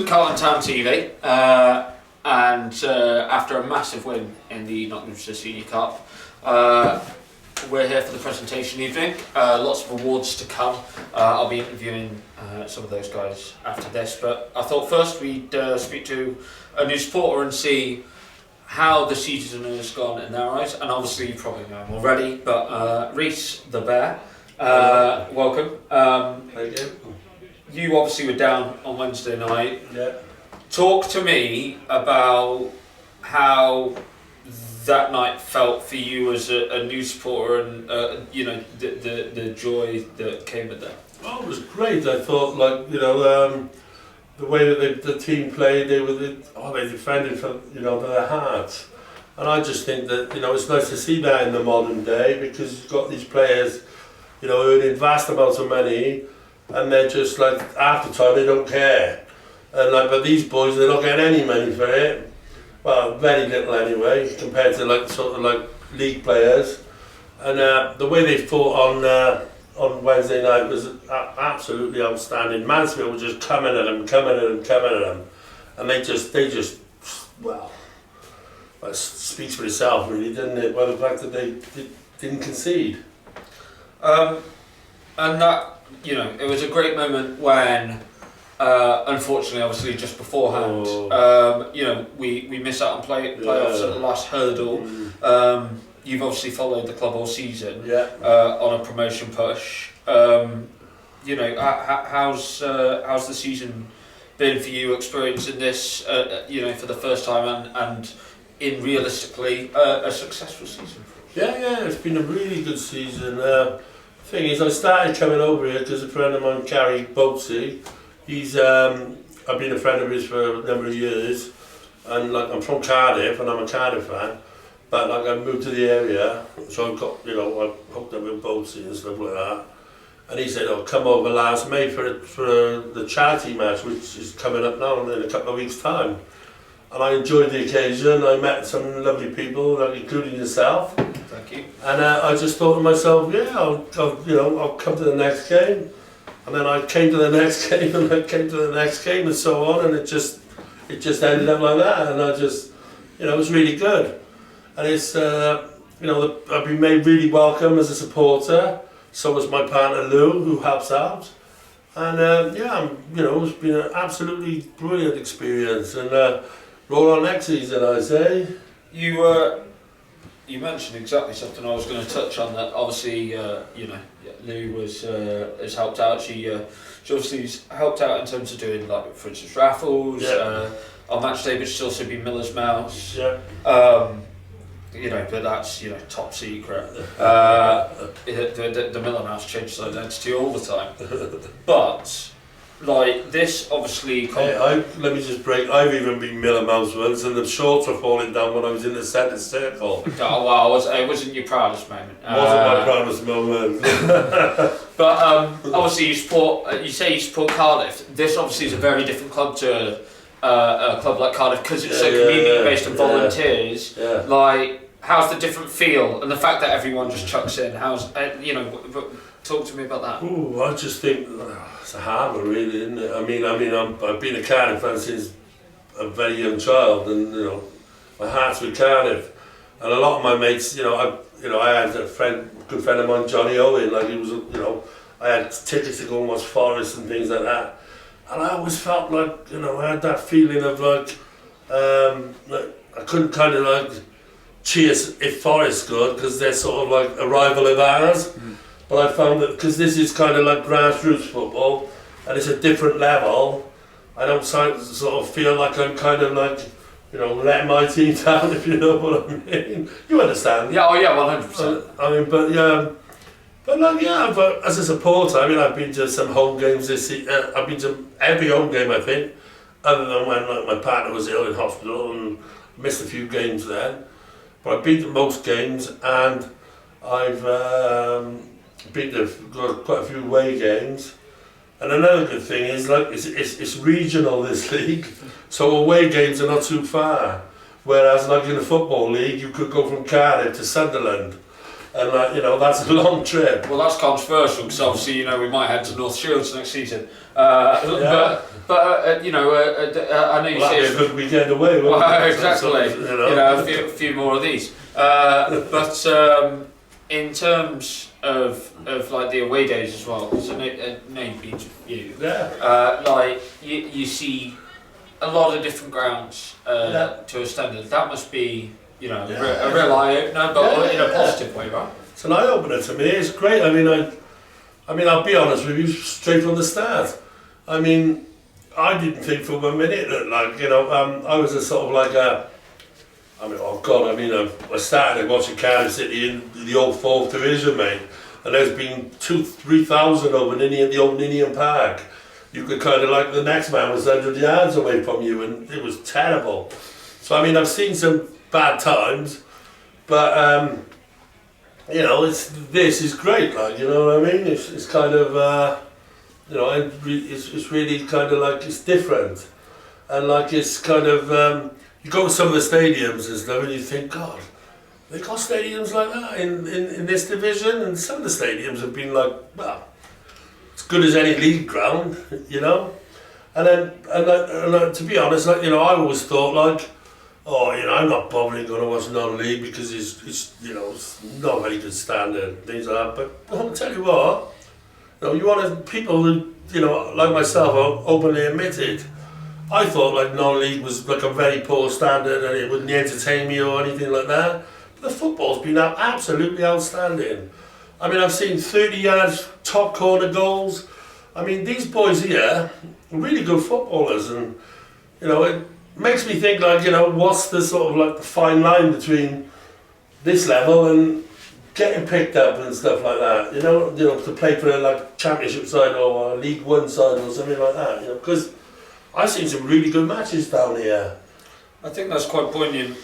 with Carlton Town TV, and after a massive win in the Nottinghamshire Senior Cup, we're here for the presentation evening. Lots of awards to come. I'll be interviewing some of those guys after this, but I thought first we'd speak to a new supporter and see how the season has gone in their eyes. And obviously you probably know him already, but Reese the Bear, welcome. Thank you. You obviously were down on Wednesday night. Yeah. Talk to me about how that night felt for you as a new supporter, and the joy that came with that. Oh, it was great. I thought, the way that the team played, they defended for their hearts, and I just think that it's nice to see that in the modern day, because you've got these players, earning vast amounts of money, and they're just like, after time they don't care, and but these boys, they're not getting any money for it. Well, very little anyway, compared to league players. And the way they fought on Wednesday night was absolutely outstanding. Mansfield were just coming at them, and they just it speaks for itself, really, doesn't it? By the fact that they didn't concede. And that, it was a great moment when, unfortunately, obviously, just beforehand, we miss out on playoffs at the last hurdle. You've obviously followed the club all season, on a promotion push. How's the season been for you, experiencing this, for the first time, and in realistically a successful season for us? Yeah, it's been a really good season. Thing is, I started coming over here because a friend of mine, Gary Boatsy, I've been a friend of his for a number of years, and I'm from Cardiff and I'm a Cardiff fan, but I moved to the area, so I've got, I hooked up with Boatsy and stuff like that, and he said, come over last May for the charity match, which is coming up now in a couple of weeks' time. And I enjoyed the occasion. I met some lovely people, including yourself. Thank you. And I just thought to myself, I'll come to the next game. And then I came to the next game, and I came to the next game, and so on. And it just ended up like that. And I just, it was really good. And it's, I've been made really welcome as a supporter. So was my partner Lou, who helps out. And it's been an absolutely brilliant experience. And roll on next season, I say. You mentioned exactly something I was going to touch on. That obviously, Lou has helped out. She obviously's helped out in terms of doing, for instance, raffles. On match day, but she's also been Miller's Mouse. Yeah. But that's top secret. The Miller Mouse changes identity all the time. But this obviously. Let me just break. I've even been Miller Mouse once, and the shorts were falling down when I was in the centre circle. Oh wow! It wasn't your proudest moment. Wasn't my proudest moment. But obviously you say you support Cardiff. This obviously is a very different club to a club like Cardiff, because it's so community based and volunteers. Yeah. How's the different feel, and the fact that everyone just chucks in? How's talk to me about that. Ooh, I just think it's a hard one, really, isn't it? I've been a Cardiff fan since a very young child, and my heart's with Cardiff. And a lot of my mates, I had a good friend of mine, Johnny Owen. He was, I had tickets to go and watch Forest and things like that. And I always felt I had that feeling of I couldn't cheer if Forest good, because they're sort of a rival of ours. Mm. But I found that because this is kind of grassroots football, and it's a different level, I don't sort of feel like I'm letting my team down, if you know what I mean. You understand? Yeah, 100%. But as a supporter, I've been to some home games this season. I've been to every home game, I think, other than when my partner was ill in hospital and missed a few games then. But I've been to most games, and I've been to quite a few away games. And another good thing is it's regional, this league, so away games are not too far. Whereas in the Football League, you could go from Cardiff to Sunderland. and that's a long trip. Well, that's controversial because obviously we might head to North Shields next season. Yeah. But I know you say That'd be a good weekend away. Exactly. A few more of these. But in terms of like the away days as well, so maybe you. Yeah. Like you see a lot of different grounds to a standard. That must be a real eye opener, but in a positive way, right? It's an eye opener to me. It's great. I mean, I'll be honest with you, straight from the start. I mean, I didn't think for 1 minute that, I was a sort of like a. I started watching Carlton City in the old 4th division, mate, and there's been 2,000-3,000 over in the old Ninian Park. You could kind of the next man was 100 yards away from you, and it was terrible. So I've seen some bad times, but this is great, you know what I mean? It's kind of it's really kind of it's different, and it's kind of. You go to some of the stadiums and stuff and you think, God, they got stadiums like that in this division, and some of the stadiums have been as good as any league ground, And then, to be honest, I always thought I'm not bothering going to watch non-league because it's not very good standard, things like that. But I'll tell you what, you want people who, like myself, are openly admitted. I thought non-league was a very poor standard and it wouldn't entertain me or anything like that. But the football's been absolutely outstanding. I've seen 30 yards top corner goals. These boys here are really good footballers, and it makes me think what's the sort of the fine line between this level and getting picked up and stuff like that. To play for a championship side or a League One side or something like that. Because I've seen some really good matches down here. I think that's quite poignant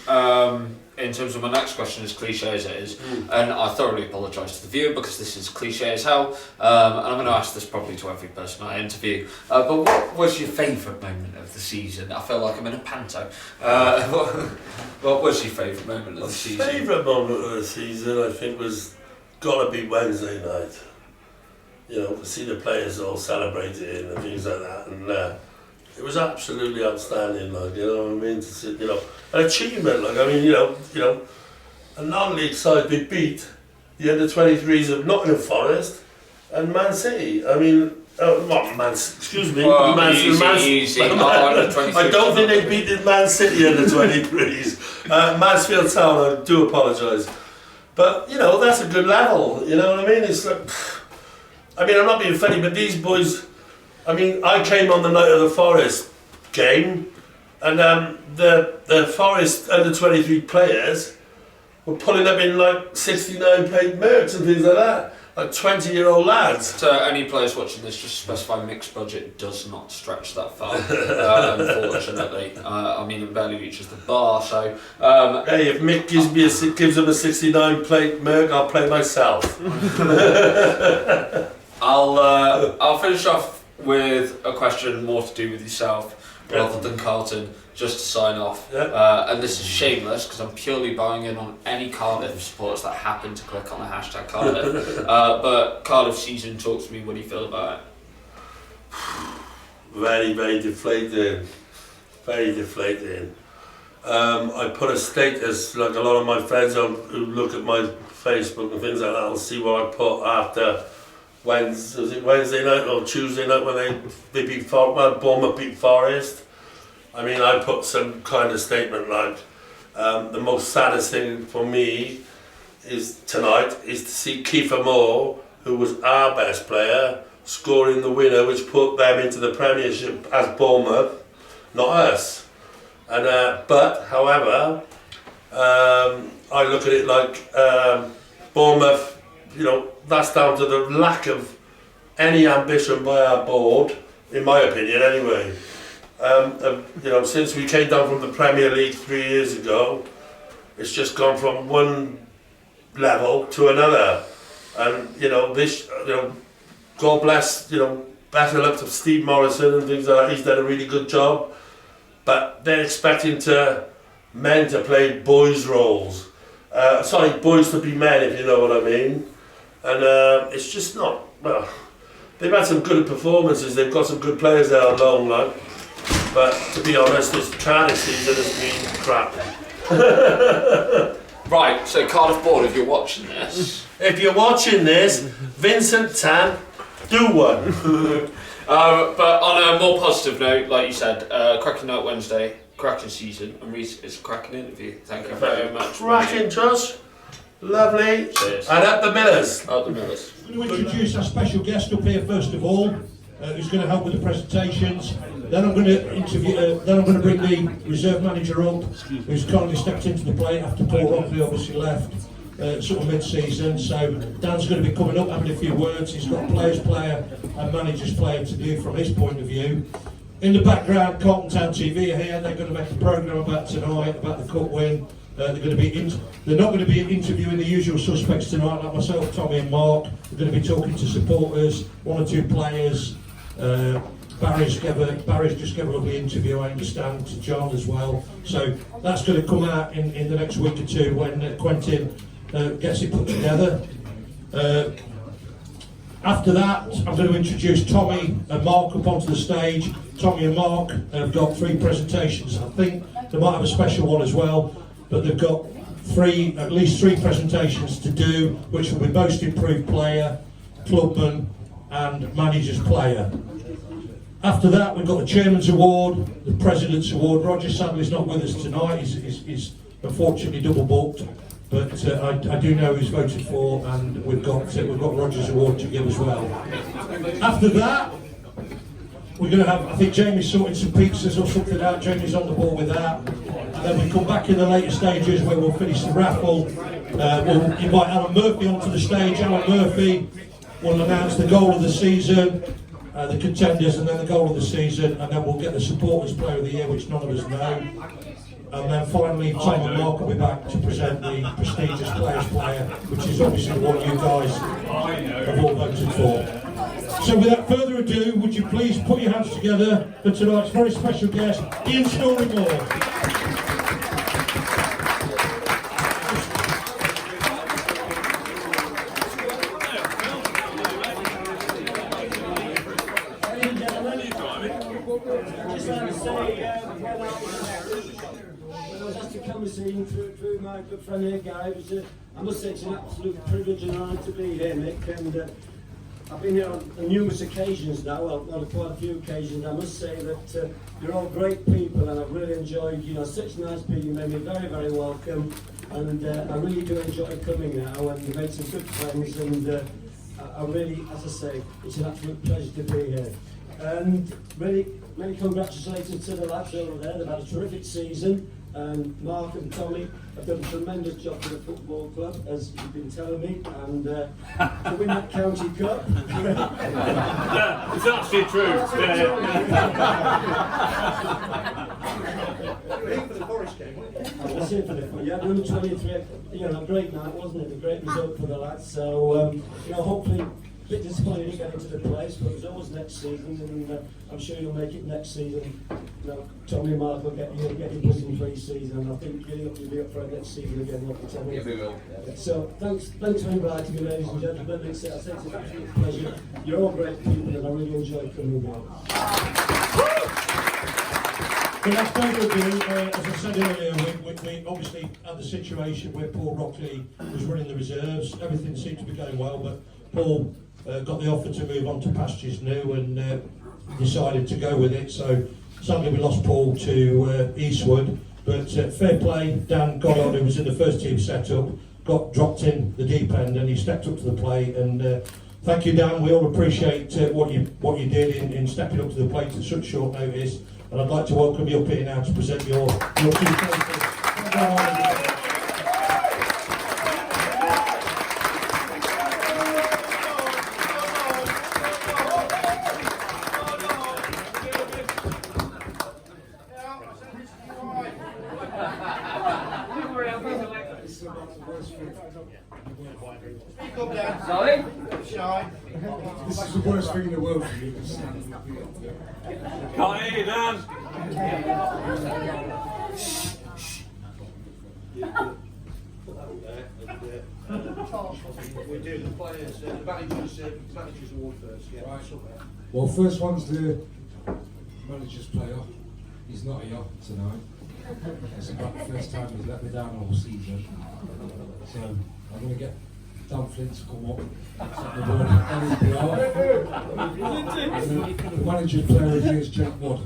in terms of my next question, as cliche as it is. And I thoroughly apologise to the viewer because this is cliche as hell. And I'm going to ask this probably to every person I interview. But what was your favourite moment of the season? I feel like I'm in a panto. What was your favourite moment of the season? My favourite moment of the season, I think, was got to be Wednesday night. To see the players all celebrating and things like that. And it was absolutely outstanding, to see, an achievement, a non-league side, they beat the under-23s of Nottingham Forest and Man City. Excuse me, easy. I don't think they beat the Man City under-23s. Mansfield Town, I do apologise. But, that's a good level, you know what I mean? It's I'm not being funny, but these boys, I came on the night of the Forest game, and the Forest under-23 players were pulling up in 69 plate Mercs and things like that, 20-year-old lads. So any players watching this, just specify mixed budget does not stretch that far, unfortunately. It barely reaches the bar, so... hey, if Mick gives him a 69 plate Merc, I'll play myself. I'll finish off with a question more to do with yourself rather than Carlton, just to sign off. Yeah. And this is shameless because I'm purely buying in on any Cardiff supporters that happen to click on the hashtag Cardiff. But Cardiff season, talk to me, what do you feel about it? Very, very deflating. Very deflating. I put a status, a lot of my friends who look at my Facebook and things like that will see what I put after Wednesday night or Tuesday night when they beat Bournemouth beat Forest. I put some kind of statement the most saddest thing for me tonight is to see Kiefer Moore, who was our best player, scoring the winner which put them into the Premiership as Bournemouth, not us. And but however, I look at it Bournemouth, that's down to the lack of any ambition by our board, in my opinion anyway. Since we came down from the Premier League 3 years ago, it's just gone from one level to another. And God bless, better luck to Steve Morrison and things like that. He's done a really good job, but they're expecting men to play boys' roles. sorry, boys to be men, if you know what I mean. And it's just not, well, they've had some good performances, they've got some good players there on loan, like, but to be honest, this training season has been crap. Right, so Cardiff Board, if you're watching this. If you're watching this, Vincent Tan, do one. But on a more positive note, like you said, cracking night Wednesday, cracking season, and Reece, it's a cracking interview. Thank you very much. Cracking, Josh. Lovely. Cheers. And up the Millers. Up the Millers. I'm going to introduce our special guest up here first of all, who's going to help with the presentations. Then I'm going to interview. Then I'm going to bring the reserve manager up, who's kindly stepped into the play after Paul Rockley obviously left sort of mid-season. So Dan's going to be coming up, having a few words. He's got players player and managers player to do from his point of view. In the background, Carlton Town TV are here. They're going to make a programme about tonight, about the cup win. They're going to be they're not going to be interviewing the usual suspects tonight, like myself, Tommy and Mark. They're going to be talking to supporters, one or two players. Barry's just gave a lovely interview, I understand, to John as well. So that's going to come out in the next week or two when Quentin gets it put together. After that, I'm going to introduce Tommy and Mark up onto the stage. Tommy and Mark have got 3 presentations. I think they might have a special one as well, but they've got at least three presentations to do, which will be most improved player, clubman, and manager's player. After that, we've got the Chairman's Award, the President's Award. Roger sadly's not with us tonight, he's unfortunately double booked, but I do know he's voted for, and we've got Roger's Award to give as well. After that, we're going to have, I think Jamie's sorting some pizzas or something out, Jamie's on the ball with that. And then we come back in the later stages where we'll finish the raffle. We'll invite Alan Murphy onto the stage. Alan Murphy will announce the goal of the season, the contenders, and then the goal of the season, and then we'll get the supporters player of the year, which none of us know. And then finally, Tom and Mark will be back to present the prestigious players player, which is obviously what you guys have all voted for. So without further ado, would you please put your hands together for tonight's very special guest, Ian Storey-Moore. Through my good friend here, Guy, I must say it's an absolute privilege and honour to be here, Nick, and I've been here on numerous occasions now, well, quite a few occasions. I must say that you're all great people, and I've really enjoyed, such nice people. You made me very, very welcome, and I really do enjoy coming now, and you made some good friends, and I really, as I say, it's an absolute pleasure to be here. And really, many congratulations to the lads over there. They've had a terrific season. And Mark and Tommy have done a tremendous job for the football club, as you've been telling me, and to win that county cup. Yeah, it's actually true. I was here for the yeah, number 23. A great night, wasn't it? A great result for the lads. So hopefully. A bit disappointed to get into the place, but there's always next season, and I'm sure you'll make it next season. Tommy and Mark will get you pushing pre-season, and I think you'll be up for it next season again. Yeah, we will. So thanks for inviting me, ladies and gentlemen. It's an absolute pleasure. You're all great people, and I really enjoy coming here. Without further ado, as I said earlier, we obviously had the situation where Paul Rockley was running the reserves. Everything seemed to be going well, but Paul got the offer to move on to pastures new and decided to go with it. So sadly we lost Paul to Eastwood, but fair play, Dan Goddard, who was in the first team setup, got dropped in the deep end and he stepped up to the plate, and thank you, Dan. We all appreciate what you did in stepping up to the plate at such short notice, and I'd like to welcome you up here now to present your two trophies. Sorry? This is the worst thing in the world for you. Can't hear you, Dan. We do the players, managers award first. Yeah. Right. Well, first one's the manager's player. He's not here tonight. It's about the first time he's let me down all season. So I'm going to get Dan Flint to come up. The manager's player of the year is Jack Wood.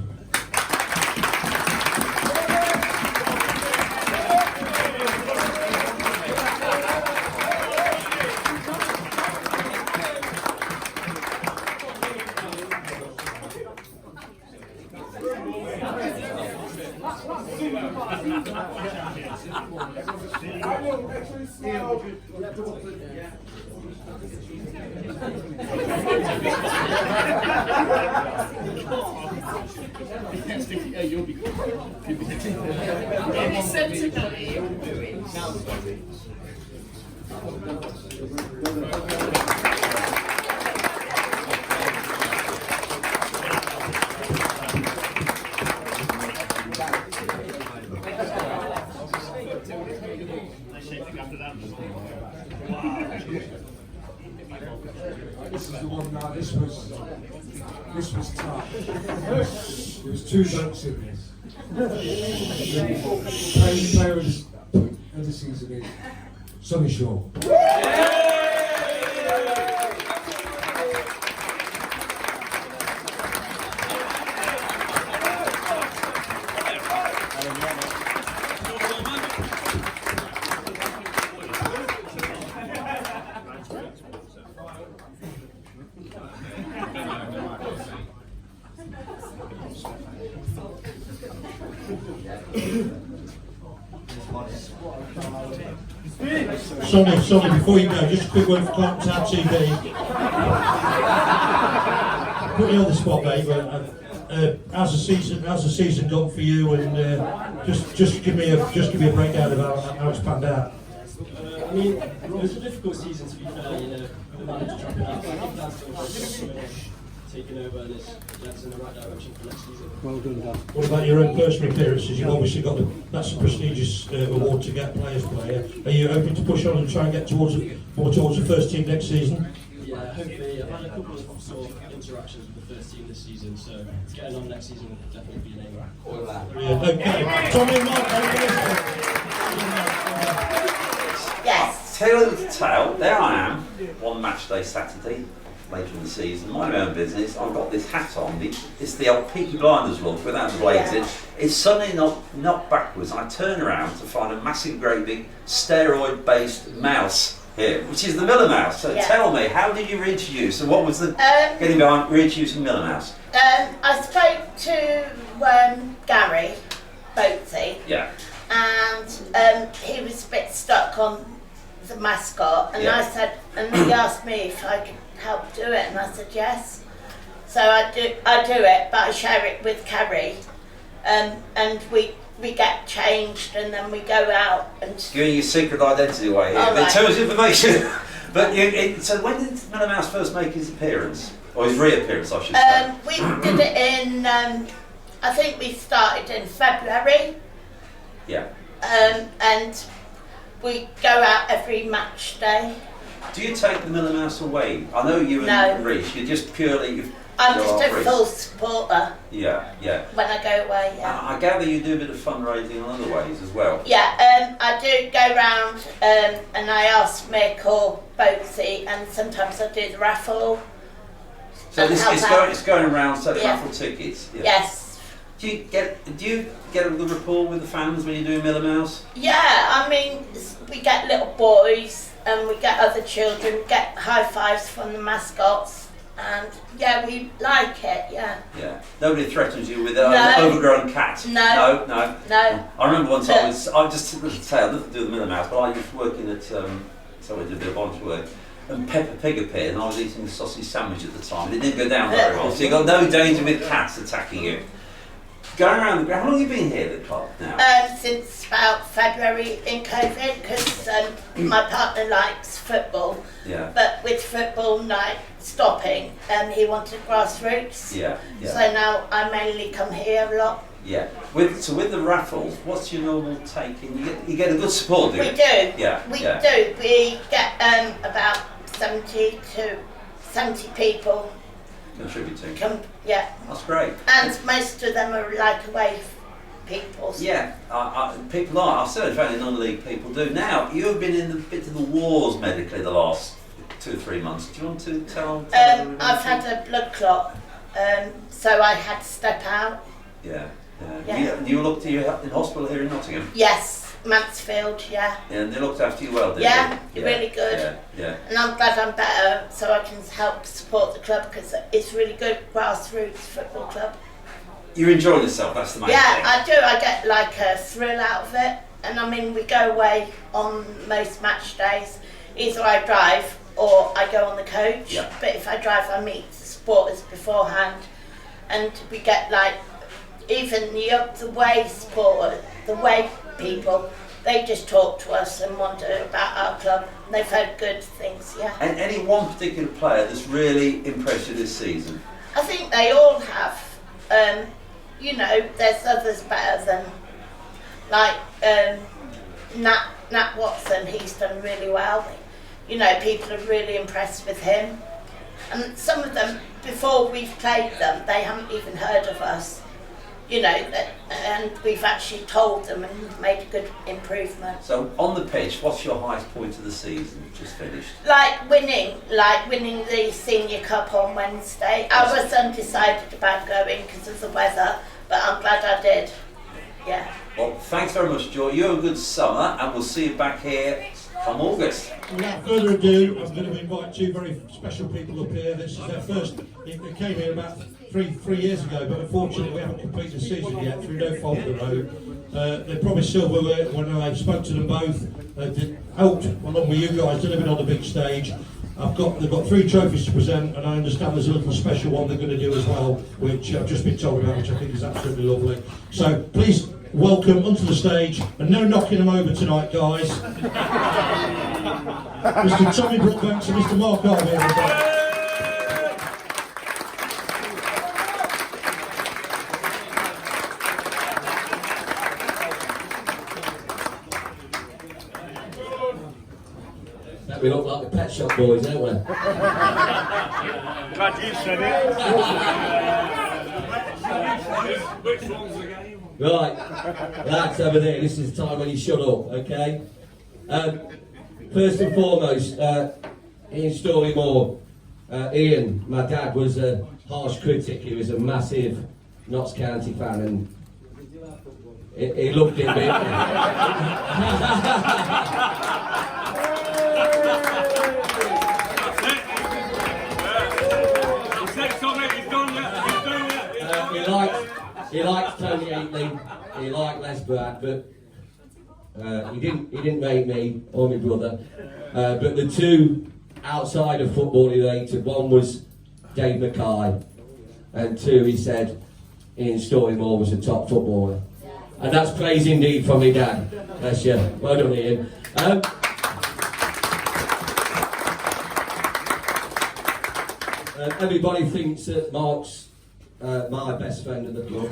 This is the one now. This was tough. There was two votes in this. Player of the season is Sonny Shaw. Sonny, before you go, just a quick word for Carlton Town TV. Put you on the spot, mate. But, how's the season gone for you? And just give me a breakdown about how it's panned out. I mean, it was a difficult season to be fair, you know, the manager dropping out. I think that's taking over and that's in the right direction for next season. Well done, Dan. What about your own personal appearances? You've obviously got that's a prestigious award to get Players Player. Are you hoping to push on and try and get more towards the first team next season? Yeah, hopefully. I've had a couple of sort of interactions with the first team this season, so getting on next season will definitely be an aim. Yeah, okay. Tommy and Mark, Yes. Tail of the tail, there I am, one match day Saturday, later in the season, mind my own business. I've got this hat on, it's the old Peaky Blinders look without the blades in. It's suddenly knocked backwards. I turn around to find a massive, great big steroid based mouse here, which is the Miller Mouse. So tell me, how did you reintroduce and what was the getting behind reintroducing Miller Mouse? I spoke to Gary Boatsy. Yeah. And he was a bit stuck on the mascot, and I said, and he asked me if I could help do it, and I said yes. So I do it, but I share it with Carrie, and we get changed, and then we go out and Giving your secret identity away here, but too much information. But so when did Miller Mouse first make his appearance, or his reappearance, I should say? We did it in. I think we started in February. Yeah. And we go out every match day. Do you take the Miller Mouse away? I know you and Reece, you're just purely... I'm just a full supporter. Yeah. When I go away, I gather you do a bit of fundraising in other ways as well. Yeah, I do go round and I ask Mick or Boatsy, and sometimes I do the raffle. So it's going around selling raffle tickets? Yeah. Yes. Do you get a good rapport with the fans when you're doing Miller Mouse? Yeah, I mean, we get little boys and we get other children, get high fives from the mascots, and yeah, we like it, yeah. Nobody threatens you with an overgrown cat? No. I remember once I just to say, I didn't do the Miller Mouse, but I was working at, so I did a bit of volunteer work, and Peppa Pig appeared, and I was eating a sausage sandwich at the time. It didn't go down very well, so you got no danger with cats attacking you. Going around the ground, how long have you been here at the club now? Since about February in COVID, because my partner likes football. Yeah. But with football night stopping, he wanted grassroots. Yeah. So now I mainly come here a lot. Yeah. With the raffles, what's your normal take in? You get a good support, do you? We do. Yeah. We yeah. do. We get about 70 people Contributing. come. Yeah. That's great. And most of them are like away people. Yeah, people are. I've certainly found non-league people do. Now, you have been in a bit of the wars medically the last 2 or 3 months. Do you want to tell I've had a blood clot, so I had to step out. Yeah. Yeah. You looked in hospital here in Nottingham? Yes, Mansfield, yeah. And they looked after you well, didn't Yeah, they? really good. Yeah. And I'm glad I'm better, so I can help support the club because it's really good grassroots football club. You're enjoying yourself, that's the main thing. I do. I get like a thrill out of it. And I mean, we go away on most match days. Either I drive or I go on the coach. Yeah. But if I drive, I meet the supporters beforehand. And we get like, even the way supporters, the way people, they just talk to us and wonder about our club. They've heard good things, yeah. And any one particular player that's really impressed you this season? I think they all have. You know, there's others better than, like Nat Watson, he's done really well. You know, people are really impressed with him. And some of them, before we've played them, they haven't even heard of us. You know, and we've actually told them and made a good improvement. So, on the pitch, what's your highest point of the season just finished? Like winning the Senior Cup on Wednesday. I was undecided about going because of the weather, but I'm glad I did. Yeah. Well, thanks very much, Joy. You have a good summer, and we'll see you back here come August. Without further ado, I'm going to invite 2 very special people up here. This is their first. They came here about three years ago, but unfortunately we haven't completed the season yet through no fault of their own. They promised silverware when I spoke to them both. They helped along with you guys delivering on the big stage. They've got 3 trophies to present, and I understand there's a little special one they're going to do as well, which I've just been told about, which I think is absolutely lovely. So please welcome onto the stage, and no knocking them over tonight, guys. Mr. Tommy Brookbanks and Mr. Mark Harvey, everybody. We look like the Pet Shop Boys, don't we? Glad you said it. Which one's the game? Right, lads over there, this is the time when you shut up, okay? First and foremost, Ian Storey-Moore. Ian, my dad, was a harsh critic. He was a massive Notts County fan, and he loved it, didn't he liked Tony Aitley, he liked Les Brad, but he didn't rate me or my brother. But the 2 outside of football he rated, one was Dave Mackay, and 2 he said Ian Storey-Moore was a top footballer. And that's praise indeed from my dad. Bless you. Well done, Ian. Everybody thinks that Mark's my best friend at the club.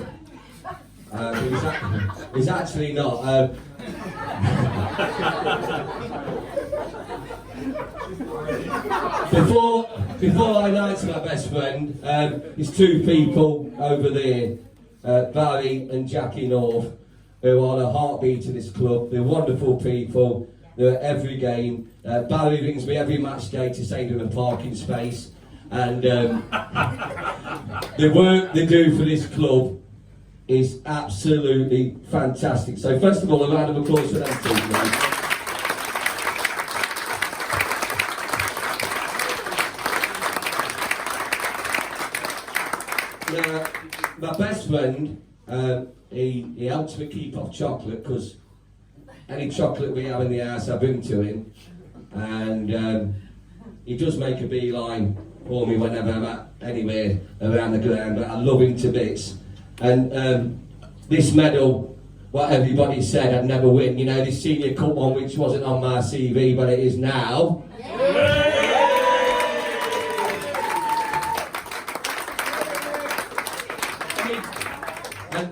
But he's actually not. Before I announce my best friend, there's 2 people over there, Barry and Jackie North, who are the heartbeat of this club. They're wonderful people. They're at every game. Barry rings me every match day to save him a parking space. And the work they do for this club is absolutely fantastic. So first of all, a round of applause for them two, guys. Now, my best friend, he helps me keep off chocolate, because any chocolate we have in the house I bring to him, and he does make a beeline for me whenever I'm at anywhere around the ground, but I love him to bits. And this medal, what everybody said I'd never win, you know, this Senior Cup one, which wasn't on my CV, but it is now.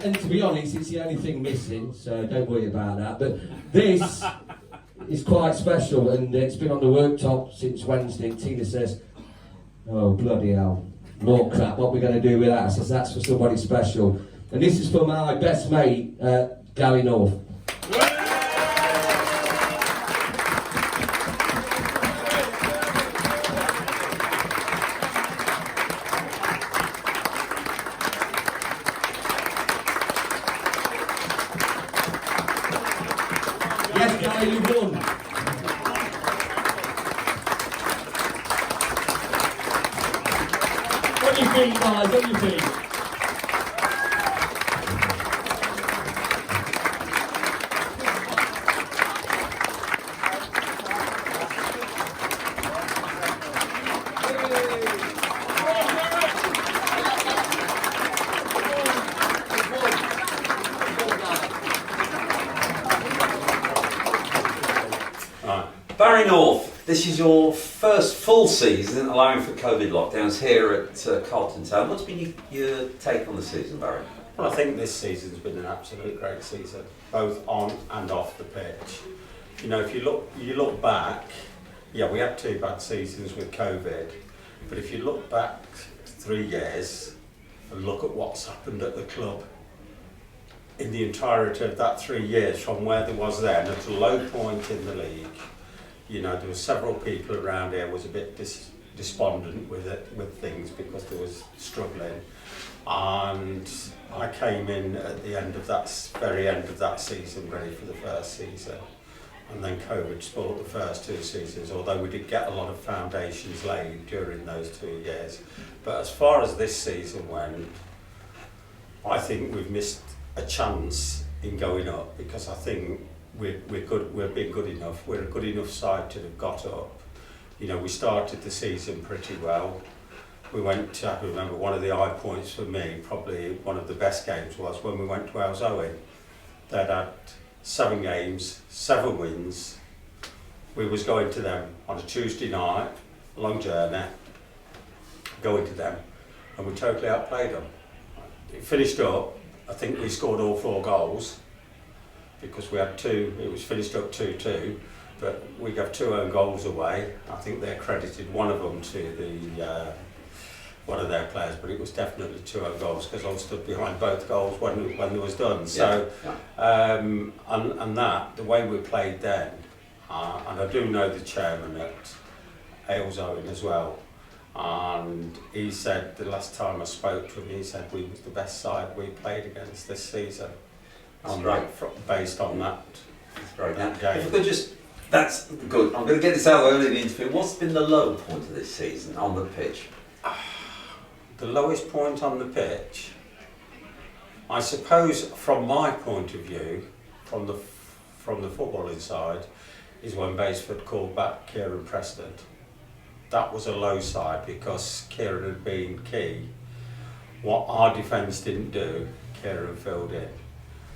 and to be honest, it's the only thing missing, so don't worry about that. But this is quite special, and it's been on the worktop since Wednesday. Tina says, "Oh bloody hell, more crap! What are we going to do with that?" I says, "That's for somebody special." And this is for my best mate, Gary North. Yes, Gary, you've won. What do you think, guys? What do you think? Barry North, this is your first full season allowing for COVID lockdowns here at Carlton Town. What's been your take on the season, Barry? Well, I think this season's been an absolute great season, both on and off the pitch. You know, if you look back, yeah, we had 2 bad seasons with COVID, but if you look back 3 years and look at what's happened at the club in the entirety of that 3 years, from where there was then at a low point in the league, you know, there were several people around here was a bit despondent with things because they was struggling, and I came in at the end of that very end of that season, ready for the first season, and then COVID spoiled the first 2 seasons. Although we did get a lot of foundations laid during those 2 years, but as far as this season went, I think we've missed a chance in going up because I think we're good. We've been good enough. We're a good enough side to have got up. You know, we started the season pretty well. We went to, I remember one of the high points for me, probably one of the best games, was when we went to Wales Owen. They'd had 7 games, 7 wins. We was going to them on a Tuesday night, a long journey, going to them, and we totally outplayed them. It finished up, I think we scored all 4 goals, because we had 2, it was finished up 2-2, but we got 2 own goals away. I think they credited one of them to the one of their players, but it was definitely 2 own goals because I stood behind both goals when it was done. So, and that, the way we played then, and I do know the chairman at Wales Owen as well, and he said the last time I spoke to him, he said we was the best side we played against this season. Based on that. That's great. Now, if we could just, that's good. I'm going to get this out early in the interview. What's been the low point of this season on the pitch? The lowest point on the pitch, I suppose, from my point of view, from the footballing side, is when Baseford called back Kieran Preston. That was a low side because Kieran had been key. What our defence didn't do, Kieran filled in.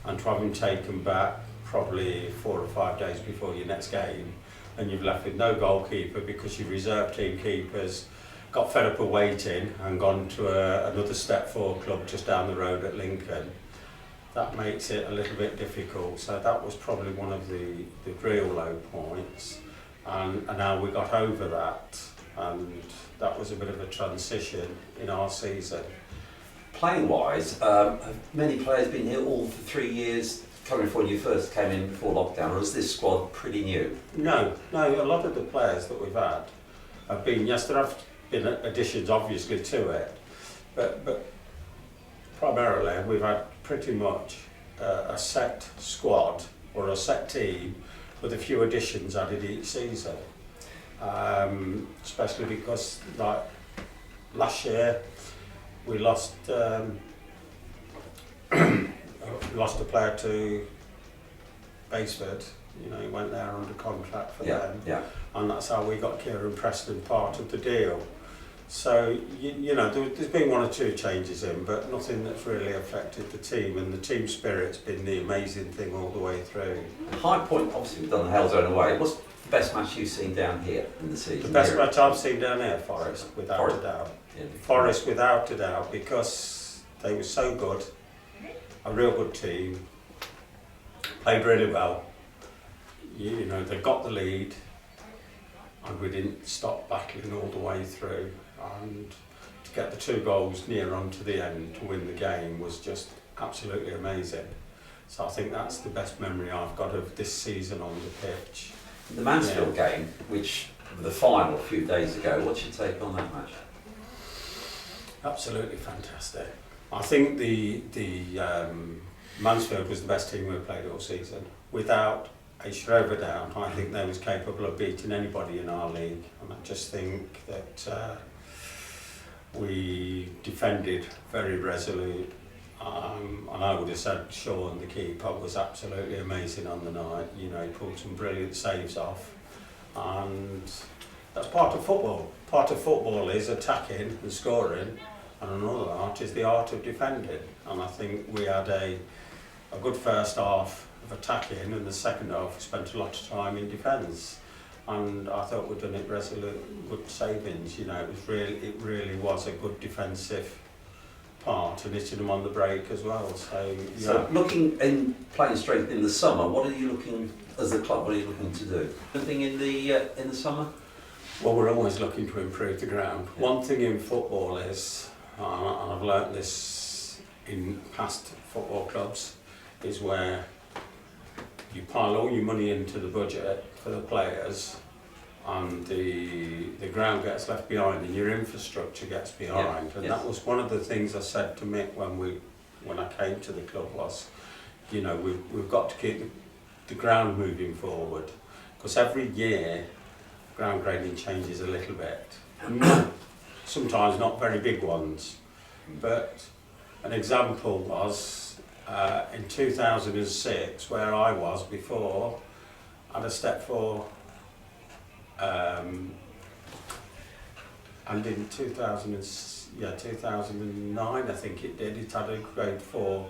And to have him taken back probably 4 or 5 days before your next game, and you've left with no goalkeeper because your reserve team keepers got fed up of waiting and gone to another Step 4 club just down the road at Lincoln, that makes it a little bit difficult. So that was probably one of the real low points, and now we got over that, and that was a bit of a transition in our season. Playing wise, have many players been here all for 3 years coming from when you first came in before lockdown, or is this squad pretty new? No, a lot of the players that we've had have been, yes, there have been additions obviously to it, but primarily we've had pretty much a set squad or a set team with a few additions added each season, especially because like last year we lost lost a player to Baseford. You know, he went there under contract for them, and that's how we got Kieran Preston part of the deal. So you know, there's been 1 or 2 changes in, but nothing that's really affected the team, and the team spirit's been the amazing thing all the way through. High point, obviously we've done the Hell's Own away. What's the best match you've seen down here in the season? The best match I've seen down here, Forest, without a doubt. Yeah. Forest, without a doubt, because they were so good. a real good team, played really well. You know, they got the lead and we didn't stop battling all the way through, and to get the 2 goals near onto the end to win the game was just absolutely amazing. So I think that's the best memory I've got of this season on the pitch. The Mansfield game, which the final a few days ago, what's your take on that match? Absolutely fantastic. I think the Mansfield was the best team we've played all season. Without a shadow of a doubt, I think they was capable of beating anybody in our league, and I just think that we defended very resolute. And I would have said Sean, the keeper, was absolutely amazing on the night. You know, he pulled some brilliant saves off, and that's part of football. Part of football is attacking and scoring, and another art is the art of defending. And I think we had a good first half of attacking, and the second half we spent a lot of time in defence. And I thought we'd done it resolute, good savings. You know, it really was a good defensive part, and hitting them on the break as well. So, yeah. So looking in playing strength in the summer, what are you looking as the club? What are you looking to do? Anything in the summer? Well, we're always looking to improve the ground. Yeah. One thing in football is, and I've learnt this in past football clubs, is where you pile all your money into the budget for the players, and the ground gets left behind and your infrastructure gets behind. Yeah. And yes. that was one of the things I said to Mick when I came to the club was, you know, we've got to keep the ground moving forward, because every year ground grading changes a little bit. Sometimes not very big ones, but an example was in 2006, where I was before, I had a step 4. And in 2009, I think it did, it had a grade 4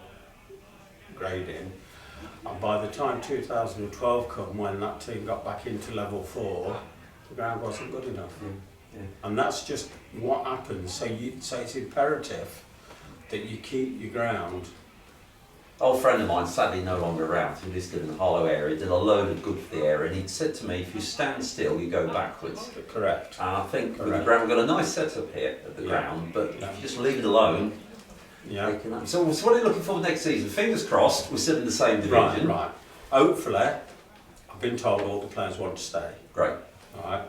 grading. And by the time 2012 come, when that team got back into level 4, the ground wasn't good enough. Yeah. And that's just what happens. So it's imperative that you keep your ground. Old friend of mine, sadly no longer around, who lived in the Hollow area, did a load of good for the area, and he'd said to me, if you stand still, you go backwards. Correct. And I think with the Correct. ground, we've got a nice setup here at the ground, but if you just leave it alone, Yeah. So what are you looking for next season? Fingers crossed, we're still in the same division. Right. Hopefully, I've been told all the players want to stay. Great. Right.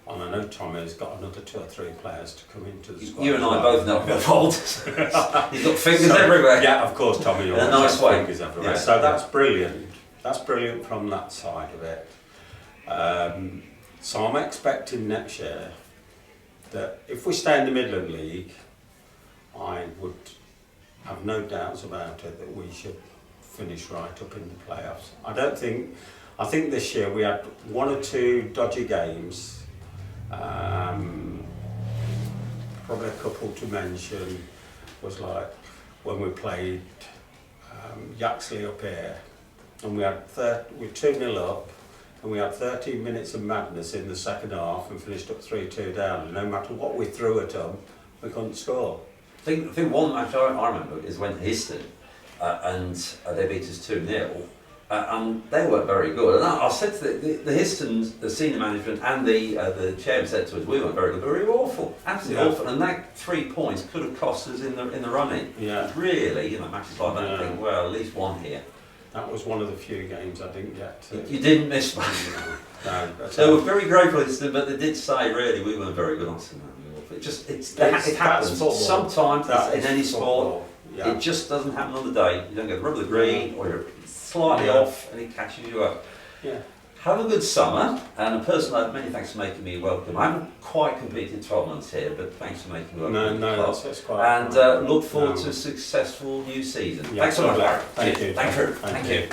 And I know Tommy's got another 2 or 3 players to come into the squad. You and I both know your fault. You've got fingers everywhere. Yeah, of course, Tommy. In a nice way. Fingers everywhere. Yeah. So that's brilliant. That's brilliant from that side of it. So I'm expecting next year that if we stay in the Midland League, I would have no doubts about it that we should finish right up in the playoffs. I think this year we had 1 or 2 dodgy games. Probably a couple to mention was like when we played Yaxley up here, and we had 2-0 up, and we had 13 minutes of madness in the second half and finished up 3-2 down, and no matter what we threw at them, we couldn't score. I think one match I remember is when Histon and they beat us 2-0. And they weren't very good. And I said to the Histons, the senior management and the chairman said to us, we weren't very good, but we were awful, absolutely awful. And that 3 points could have cost us in the running. Yeah. Really, matches like that, I think, well, at least one here. That was one of the few games I didn't get to. You didn't miss one. No, they were very grateful, but they did say, really, we weren't very good. I said, no, it happens. Sometimes in any sport, it just doesn't happen on the day. You don't get the rub of the green, or you're slightly off, and it catches you up. Yeah. Have a good summer, and personally, many thanks for making me welcome. I haven't quite completed 12 months here, but thanks for making me welcome. No, that's quite. And look forward to a successful new season. Yeah, thanks so much, Larry. Thank you. Thank you.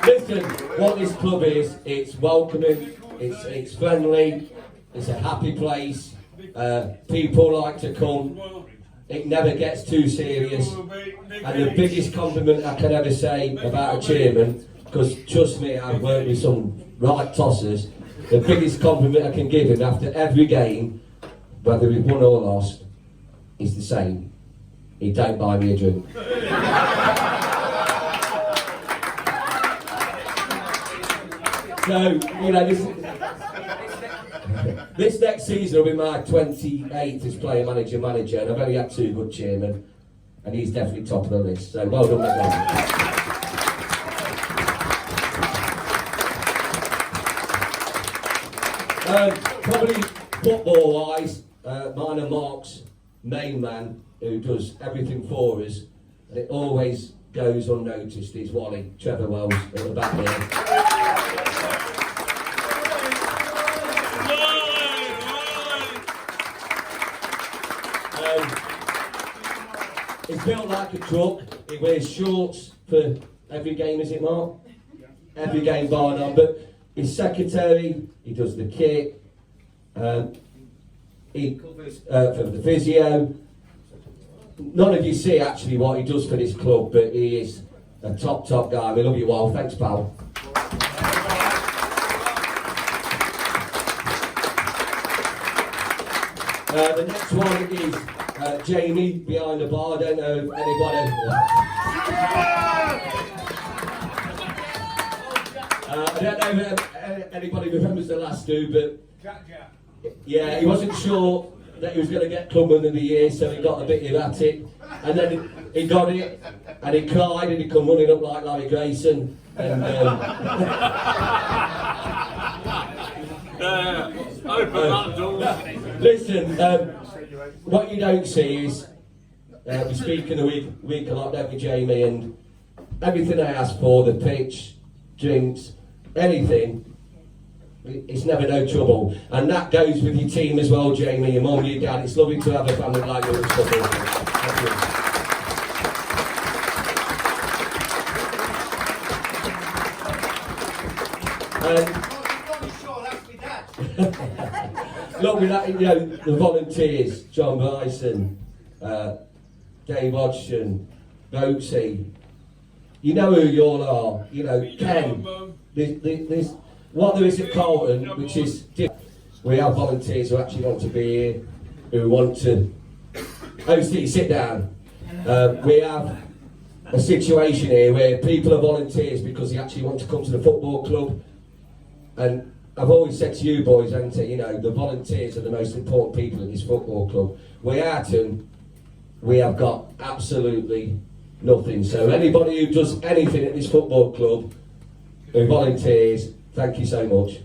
Listen, what this club is, it's welcoming, it's friendly, it's a happy place. People like to come. It never gets too serious. And the biggest compliment I can ever say about a chairman, because trust me, I've worked with some right tossers, the biggest compliment I can give him after every game, whether we've won or lost, is the same. he don't buy me a drink. So, you know, this next season will be my 28th as player manager, and I've only had 2 good chairmen, and he's definitely top of the list. So well done, McDonald. Probably football-wise, mine and Mark's main man, who does everything for us, and it always goes unnoticed, is Wally, Trevor Wells, at the back there. It's built like a truck. It wears shorts for every game, is it, Mark? Every game bar none. But his secretary, he does the kit, he covers for the physio. None of you see actually what he does for this club, but he is a top guy. We love you all. Thanks, pal. The next one is Jamie behind the bar. I don't know if anybody. I don't know if anybody remembers the last two, but yeah, he wasn't sure that he was going to get Clubman of the Year, so he got a bit at it, and then he got it, and he cried, and he come running up like Larry Grayson, and listen, what you don't see is we speak in a week a lot, don't we, Jamie, and everything I ask for, the pitch, drinks, anything, it's never no trouble. And that goes with your team as well, Jamie, your mum, your dad. It's lovely to have a family like yours. Thank you. Look, with that, you know, the volunteers, John Bryson, Dave Hodgson, Boatsy, you know who you all are, you know, Ken. There's what there is at Carlton, which is different. We have volunteers who actually want to be here, who want to... Oh, Steve, sit down. We have a situation here where people are volunteers because they actually want to come to the football club. And I've always said to you boys, haven't I, you know, the volunteers are the most important people in this football club. Without them, we have got absolutely nothing. So anybody who does anything at this football club, who volunteers, thank you so much.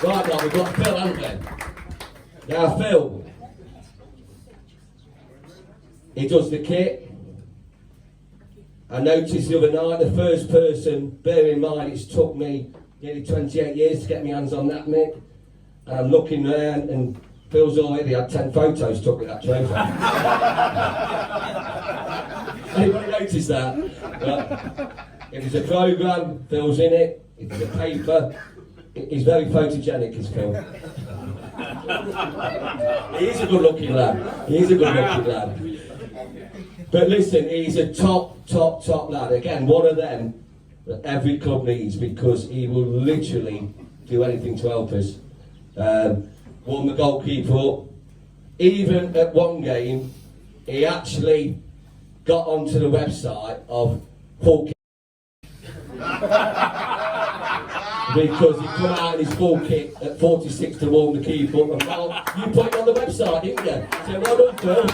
Right now, we've got Phil, haven't we? Now Phil, he does the kit. I noticed the other night, the first person, bear in mind it's took me nearly 28 years to get my hands on that, Mick. And I'm looking around and Phil's already had 10 photos took with that trophy. Anybody notice that? It was a programme, Phil's in it, it was a paper. He's very photogenic, is Phil. He is a good looking lad. He is a good looking lad. But listen, he's a top lad. Again, one of them that every club needs because he will literally do anything to help us. Won the goalkeeper up. Even at one game, he actually got onto the website of Hull because he come out in his full kit at 46 to warm the keeper up. And well, you put it on the website, didn't you? So well done, Phil.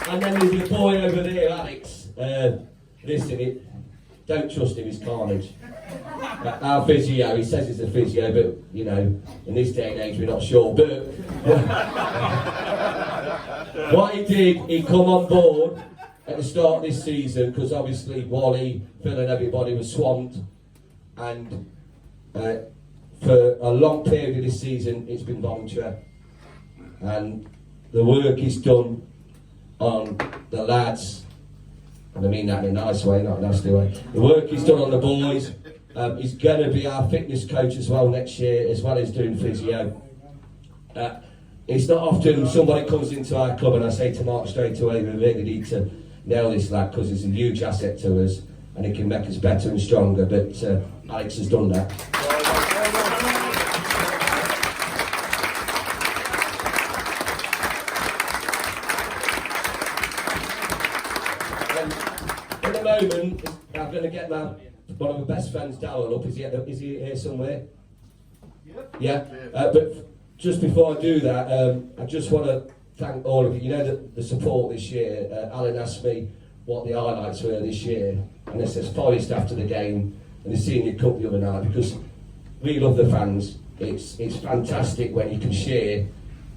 And then there's a boy over there, Alex. Listen, don't trust him, he's carnage. Our physio, he says he's a physio, but, you know, in this day and age we're not sure. But what he did, he come on board at the start of this season, because obviously Wally, Phil and everybody was swamped. And for a long period of this season, it's been voluntary. And the work is done on the lads, and I mean that in a nice way, not a nasty way. The work is done on the boys. He's going to be our fitness coach as well next year, as well as doing physio. It's not often somebody comes into our club and I say to Mark straight away, we really need to nail this lad because he's a huge asset to us and he can make us better and stronger. But Alex has done that. In a moment, I'm going to get one of my best friends, Darryl, up. Is he here somewhere? Yeah. But just before I do that, I just want to thank all of you. You know the support this year. Alan asked me what the highlights were this year, and this says Forest after the game and the Senior Cup the other night, because we love the fans. It's fantastic when you can share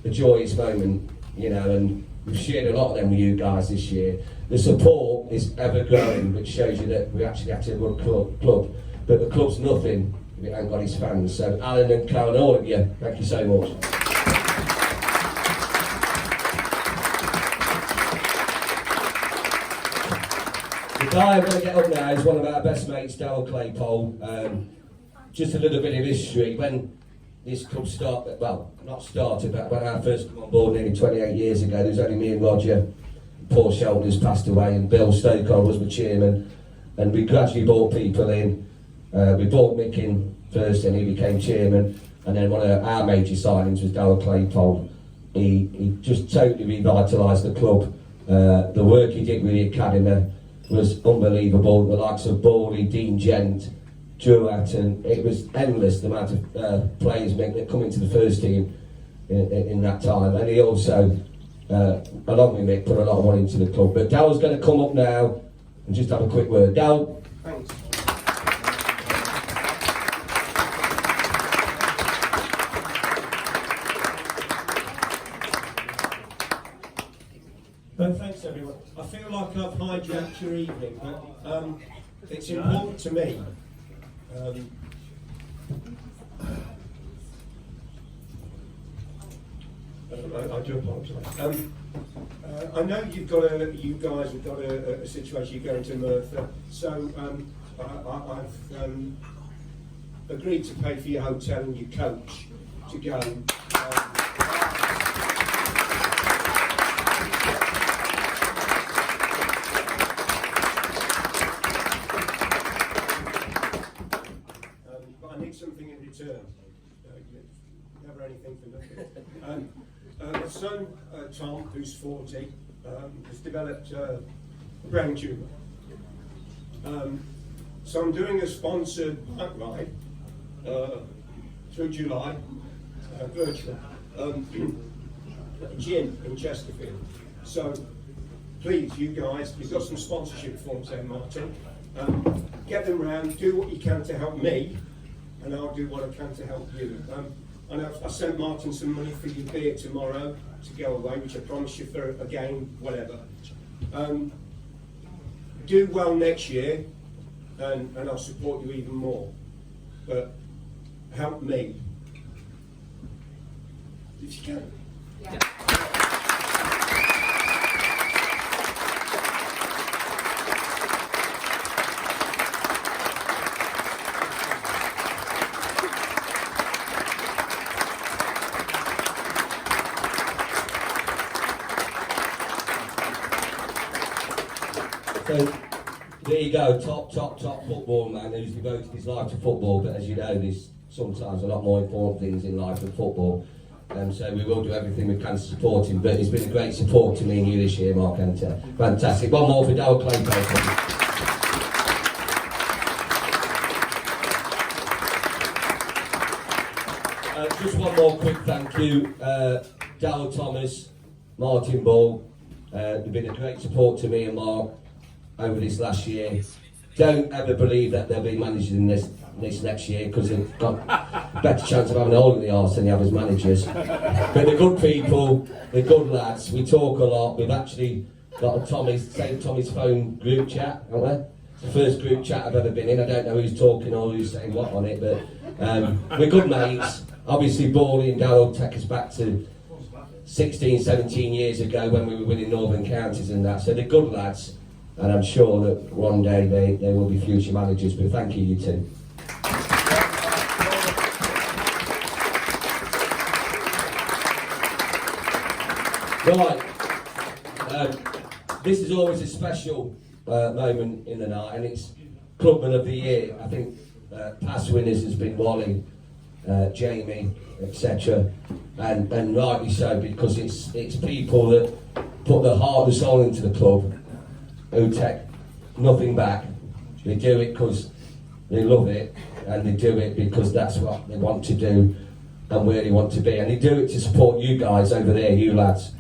the joyous moment, you know, and we've shared a lot of them with you guys this year. The support is ever growing, which shows you that we actually have to run a club. But the club's nothing if it ain't got his fans. So Alan and Karen, all of you, thank you so much. The guy I'm going to get up now is one of our best mates, Darryl Claypole. Just a little bit of history. When this club started, well, not started, but when I first came on board nearly 28 years ago, there was only me and Roger. Paul Shelton's passed away and Bill Stokol was the chairman, and we gradually brought people in. We brought Mick in first and he became chairman, and then one of our major signings was Darryl Claypole. He just totally revitalised the club. The work he did with the academy was unbelievable. The likes of Bawley, Dean Gent, Druat, and it was endless the amount of players that come into the first team in that time. And he also, along with Mick, put a lot of money into the club. But Daryl's going to come up now and just have a quick word. Daryl. Thanks. Thanks everyone. I feel like I've hijacked your evening, but it's important to me. I do apologise. I know you guys have got a situation. You're going to Merthyr, so I've agreed to pay for your hotel and your coach to go. But I need something in return. Never anything for nothing. My son, Tom, who's 40, has developed a brain tumour. So I'm doing a sponsored bike ride through July, virtual, gym in Chesterfield. So please, you guys, you've got some sponsorship forms there, Martin. Get them round, do what you can to help me, and I'll do what I can to help you. And I sent Martin some money for your beer tomorrow to go away, which I promise you for a game, whatever. Do well next year, and I'll support you even more. But help me, if you can. Yeah. So there you go, top football man who's devoted his life to football, but as you know, there's sometimes a lot more important things in life than football. So we will do everything we can to support him, but it's been a great support to me and you this year, Mark, and fantastic. One more for Darryl Claypole. Just one more quick thank you. Darryl Thomas, Martin Ball, they've been a great support to me and Mark over this last year. Don't ever believe that they'll be managers in this next year, because they've got a better chance of having a hole in the arse than they have as managers. But they're good people, they're good lads, we talk a lot. We've actually got a Tommy's phone group chat, haven't we? It's the first group chat I've ever been in. I don't know who's talking or who's saying what on it, but we're good mates. Obviously Bawley and Darryl take us back to 16, 17 years ago when we were winning Northern Counties and that, so they're good lads. And I'm sure that one day they will be future managers, but thank you, you two. Right, this is always a special moment in the night, and it's Clubman of the Year. I think past winners has been Wally, Jamie, etc. And rightly so, because it's people that put their heart and soul into the club, who take nothing back. They do it because they love it, and they do it because that's what they want to do and where they want to be. And they do it to support you guys over there, you lads.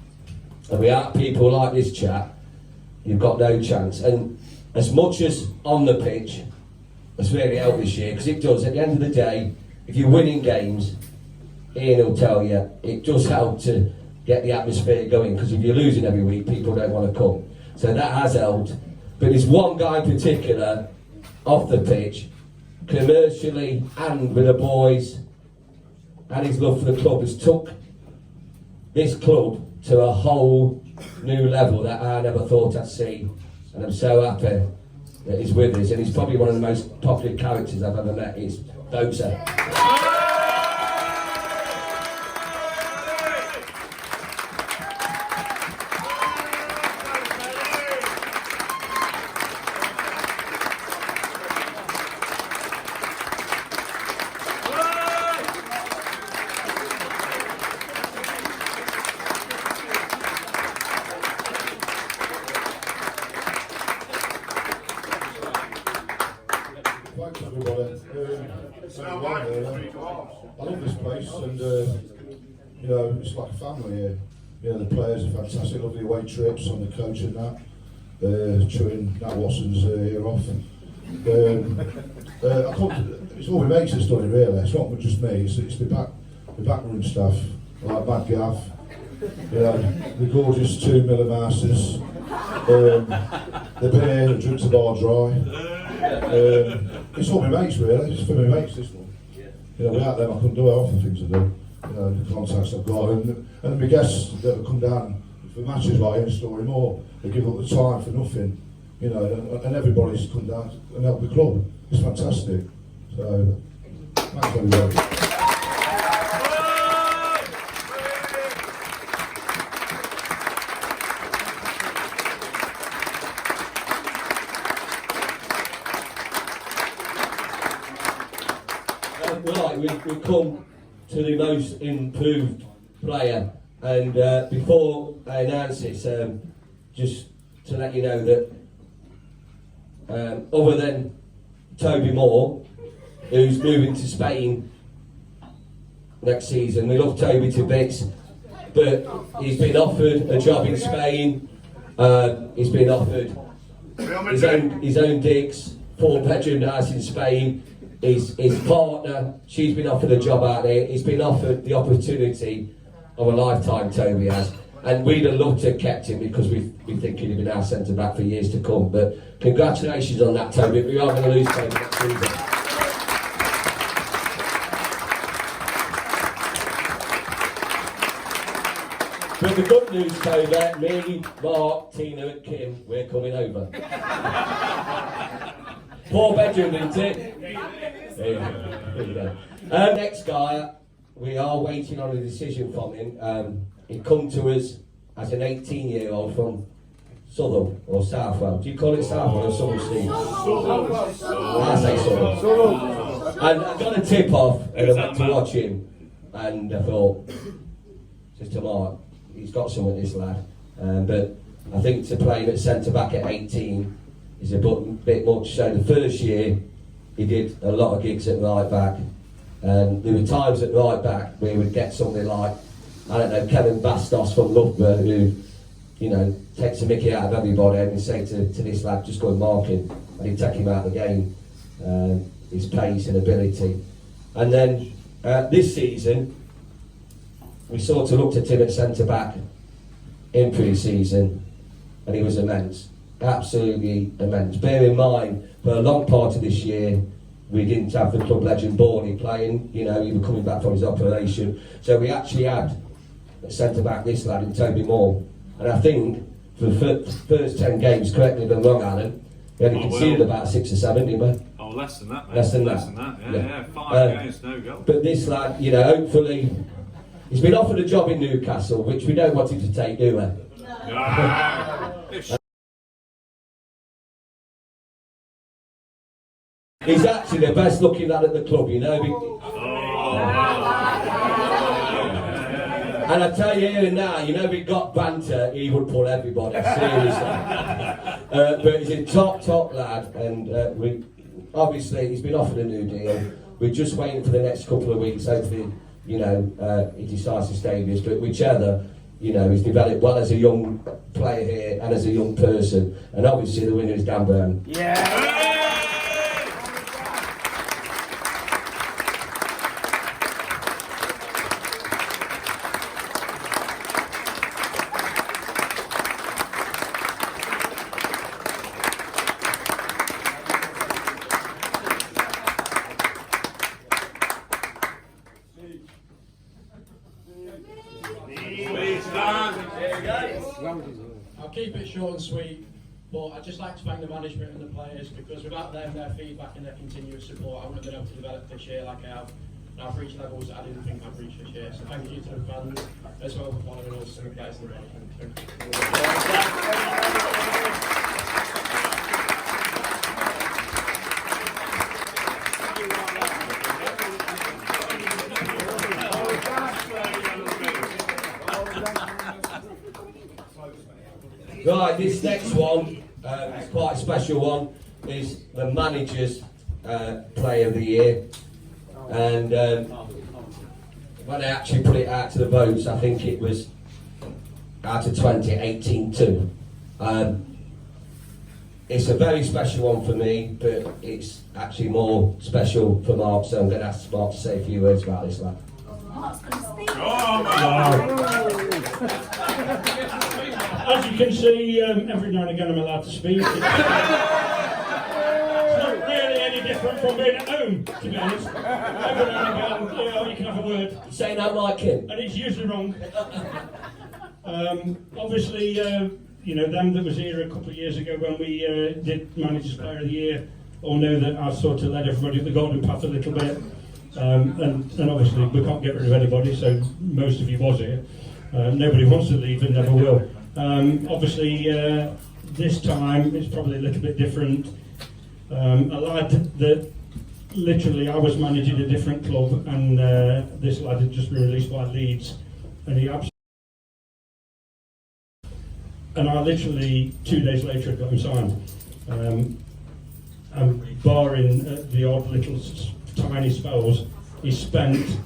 And without people like this chap, you've got no chance. And as much as on the pitch, it's really helped this year, because it does. At the end of the day, if you're winning games, Ian will tell you, it does help to get the atmosphere going, because if you're losing every week, people don't want to come. So that has helped. But there's one guy in particular, off the pitch, commercially and with the boys, and his love for the club, has took this club to a whole new level that I never thought I'd see. And I'm so happy that he's with us, and he's probably one of the most popular characters I've ever met. He's Dozer. Thanks everybody. I love this place, and you know, it's like a family here. You know, the players are fantastic, lovely away trips on the coach and that. Chewing Nat Watson's ear off. It's all my mates that's done it really. It's not just me. It's the backroom staff, like Mad Gav. You know, the gorgeous 2 Millimasters. The beer that drinks the bar dry. It's all my mates really, it's for my mates this one. You know, without them I couldn't do half the things I do. You know, the contacts I've got, and my guests that have come down for matches like in Story Moor, they give up the time for nothing. You know, and everybody's come down and helped the club. It's fantastic. So, thanks everybody. We've come to the most improved player, and before I announce it, just to let you know that other than Toby Moore, who's moving to Spain next season, we love Toby to bits, but he's been offered a job in Spain. He's been offered his own digs, 4-bedroom house in Spain. His partner, she's been offered a job out there. He's been offered the opportunity of a lifetime, Toby has. And we'd have loved to have kept him, because we think he'd have been our centre back for years to come. But congratulations on that, Toby. We are going to lose Toby next season. But the good news, Toby, me, Mark, Tina and Kim, we're coming over. 4-bedroom, isn't it? There you go. Next guy, we are waiting on a decision from him. He come to us as an 18-year-old from Southall or Southwell. Do you call it Southwell or Southall, Steve? I say Southall. And I got a tip off, and I went to watch him, and I thought, just to Mark, he's got some of this lad. But I think to play him at centre back at 18 is a bit much. So the first year he did a lot of gigs at right back, and there were times at right back where he would get something like, I don't know, Kevin Bastos from Loughborough, who, you know, takes a mickey out of everybody, and he'd say to this lad, just go and mark him, and he'd take him out of the game, his pace and ability. And then this season we sort of looked at him at centre back in pre-season, and he was immense. Absolutely immense. Bear in mind, for a long part of this year, we didn't have the club legend Borney playing. You know, he was coming back from his operation. So we actually had at centre back this lad in Toby Moore. And I think for the first 10 games, correct me if I'm wrong, Alan, we only conceded about 6 or 7, didn't we? Oh, less than that, mate. Less than that. Yeah. Yeah. 5 games, no goal. But this lad, you know, hopefully, he's been offered a job in Newcastle, which we don't want him to take, do we? No. He's actually the best looking lad at the club, you know. And I tell you here and now, you know, if he got banter, he would pull everybody, seriously. But he's a top lad, and obviously he's been offered a new deal. We're just waiting for the next couple of weeks, hopefully, you know, he decides to stay with us, but whichever, you know, he's developed well as a young player here and as a young person, and obviously the winner is Dan Byrne. Yeah! I'll keep it short and sweet, but I'd just like to thank the management and the players, because without them, their feedback and their continuous support, I wouldn't have been able to develop this year like I have. And I've reached levels that I didn't think I'd reach this year. So thank you to the fans as well for following us and the players and the management. Right, this next one is quite a special one. Is the manager's player of the year, and when I actually put it out to the votes, I think it was out of 20, 18-2. It's a very special one for me, but it's actually more special for Mark, so I'm going to ask Mark to say a few words about this lad. Mark's going to speak. As you can see, every now and again I'm allowed to speak. It's not really any different from being at home, to be honest. Every now and again, you can have a word. Saying I like him. And it's usually wrong. Obviously, you know, them that was here a couple of years ago when we did Manager's Player of the Year all know that I've sort of led everybody up the golden path a little bit. And obviously we can't get rid of anybody, so most of you was here. Nobody wants to leave and never will. Obviously, this time it's probably a little bit different. A lad that literally I was managing a different club, and this lad had just been released by Leeds, and he absolutely. And I literally 2 days later had got him signed. And barring the odd little tiny spells, he spent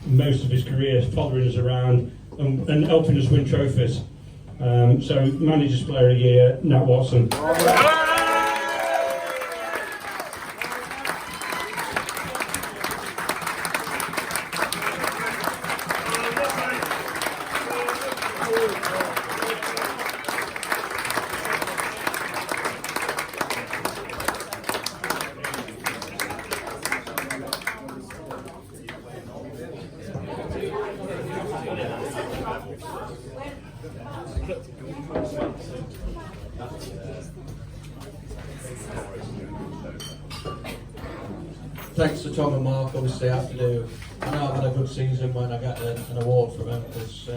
most of his career following us around and helping us win trophies. So, Manager's Player of the Year, Nat Watson. Thanks to Tom and Mark, obviously I have to do. I know I've had a good season when I get an award from him, because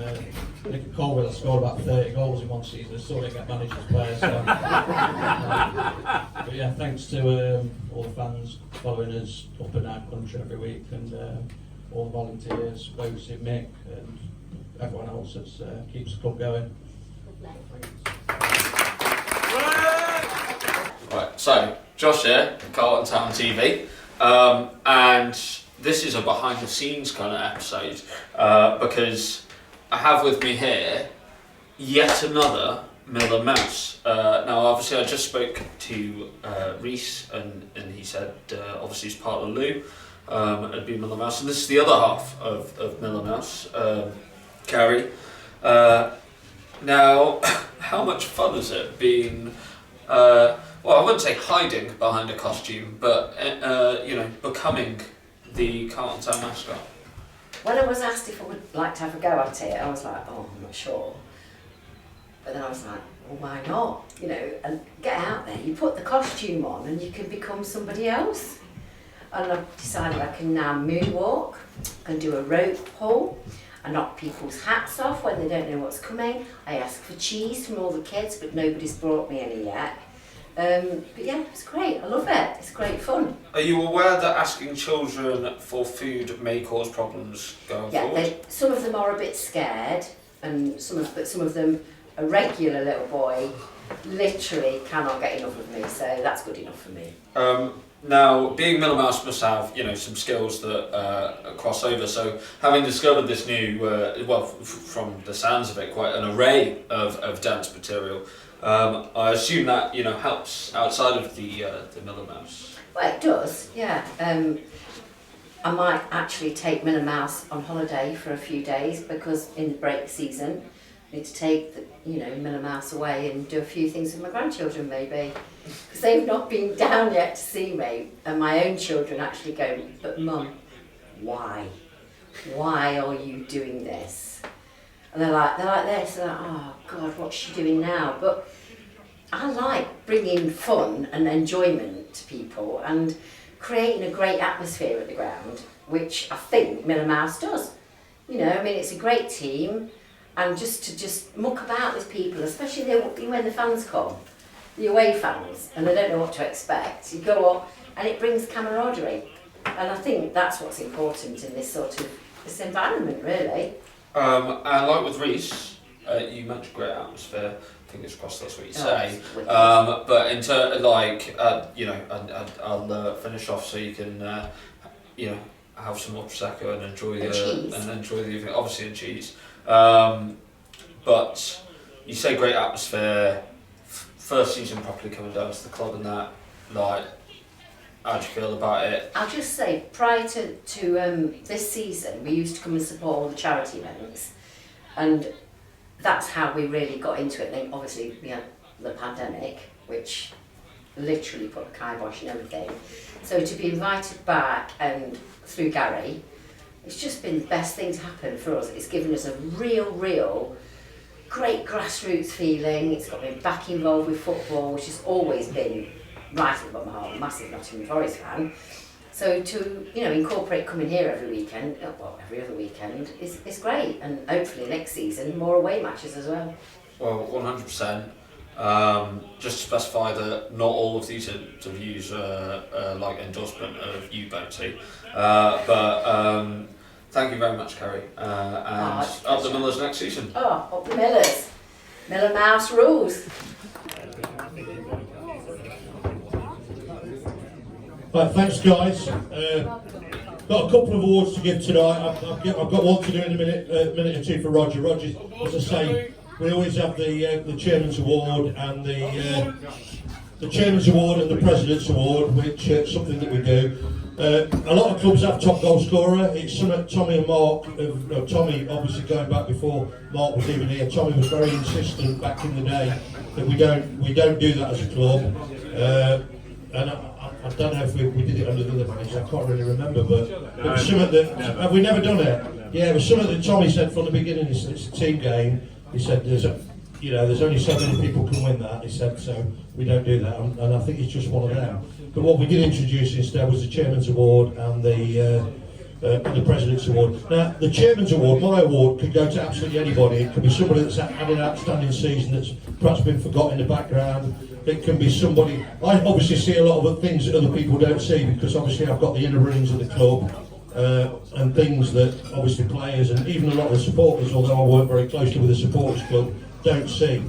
Nick Colville scored about 30 goals in one season, still didn't get manager's player. So. But yeah, thanks to all the fans following us up and down the country every week, and all the volunteers, Bosie, Mick, and everyone else that keeps the club going. Right, so Josh here, Carlton Town TV, and this is a behind the scenes kind of episode because I have with me here yet another Miller Mouse. Now obviously I just spoke to Reese and he said obviously he's part of the Lou, it'd be Miller Mouse, and this is the other half of Miller Mouse, Carrie. Now how much fun has it been well, I wouldn't say hiding behind a costume, but you know, becoming the Carlton Town mascot? When I was asked if I would like to have a go at it, I was like, oh, I'm not sure. But then I was like, well, why not? You know, and get out there. You put the costume on and you can become somebody else. And I've decided I can now moonwalk, I can do a rope pull, I knock people's hats off when they don't know what's coming. I ask for cheese from all the kids, but nobody's brought me any yet. But yeah, it's great. I love it. It's great fun. Are you aware that asking children for food may cause problems going forward? Some of them are a bit scared, and some of them, a regular little boy, literally cannot get enough of me. So that's good enough for me. Now, being Middle Mouse must have, some skills that cross over. So, having discovered this new, from the sounds of it, quite an array of dance material, I assume that helps outside of the Middle Mouse. Well, it does, yeah. I might actually take Middle Mouse on holiday for a few days because in the break season, I need to take Middle Mouse away and do a few things with my grandchildren maybe. Because they've not been down yet to see me, and my own children actually go, but Mum, why? Why are you doing this? And they're like this, they're like, oh God, what's she doing now? But I like bringing fun and enjoyment to people and creating a great atmosphere at the ground, which I think Middle Mouse does. It's a great team, and just muck about with people, especially when the fans come. The away fans, and they don't know what to expect. You go up and it brings camaraderie, and I think that's what's important in this this environment, really. And like with Reese, you mentioned great atmosphere. Fingers crossed that's what you say. But in terms I'll finish off so you can have some more prosecco and enjoy the evening, obviously, and cheese. But you say great atmosphere. First season properly coming down to the club and that, how do you feel about it? I'll just say, prior to this season, we used to come and support all the charity events, and that's how we really got into it. Then obviously we had the pandemic, which literally put a kibosh in everything. So to be invited back and through Gary, it's just been the best thing to happen for us. It's given us a real great grassroots feeling. It's got me back involved with football, which has always been right at the bottom of my heart. Massive Nottingham Forest fan. So to incorporate coming here every weekend, every other weekend, is great. And hopefully next season more away matches as well. Well, 100%. Just to specify that not all of these interviews are endorsement of you, Bounty. But thank you very much, Carrie. And up the Millers next season. Oh, up the Millers. Miller Mouse rules. Right, thanks guys. Got a couple of awards to give tonight. I've got one to do in a minute or two for Roger. Roger, as I say, we always have the Chairman's Award and the Chairman's Award and the President's Award, which is something that we do. A lot of clubs have top goal scorer. It's something Tommy and Mark. Tommy, obviously going back before Mark was even here. Tommy was very insistent back in the day that we don't do that as a club. And I don't know if we did it under the other manager. I can't really remember, but it was something that have we never done it? Yeah, it was something that Tommy said from the beginning. It's a team game. He said there's only so many people can win that. He said so we don't do that, and I think it's just one of them. But what we did introduce instead was the Chairman's Award and the President's Award. Now, the Chairman's Award, my award, could go to absolutely anybody. It could be somebody that's had an outstanding season that's perhaps been forgotten in the background. It can be somebody. I obviously see a lot of the things that other people don't see because obviously I've got the inner rooms of the club and things that obviously players and even a lot of the supporters, although I work very closely with the supporters club, don't see.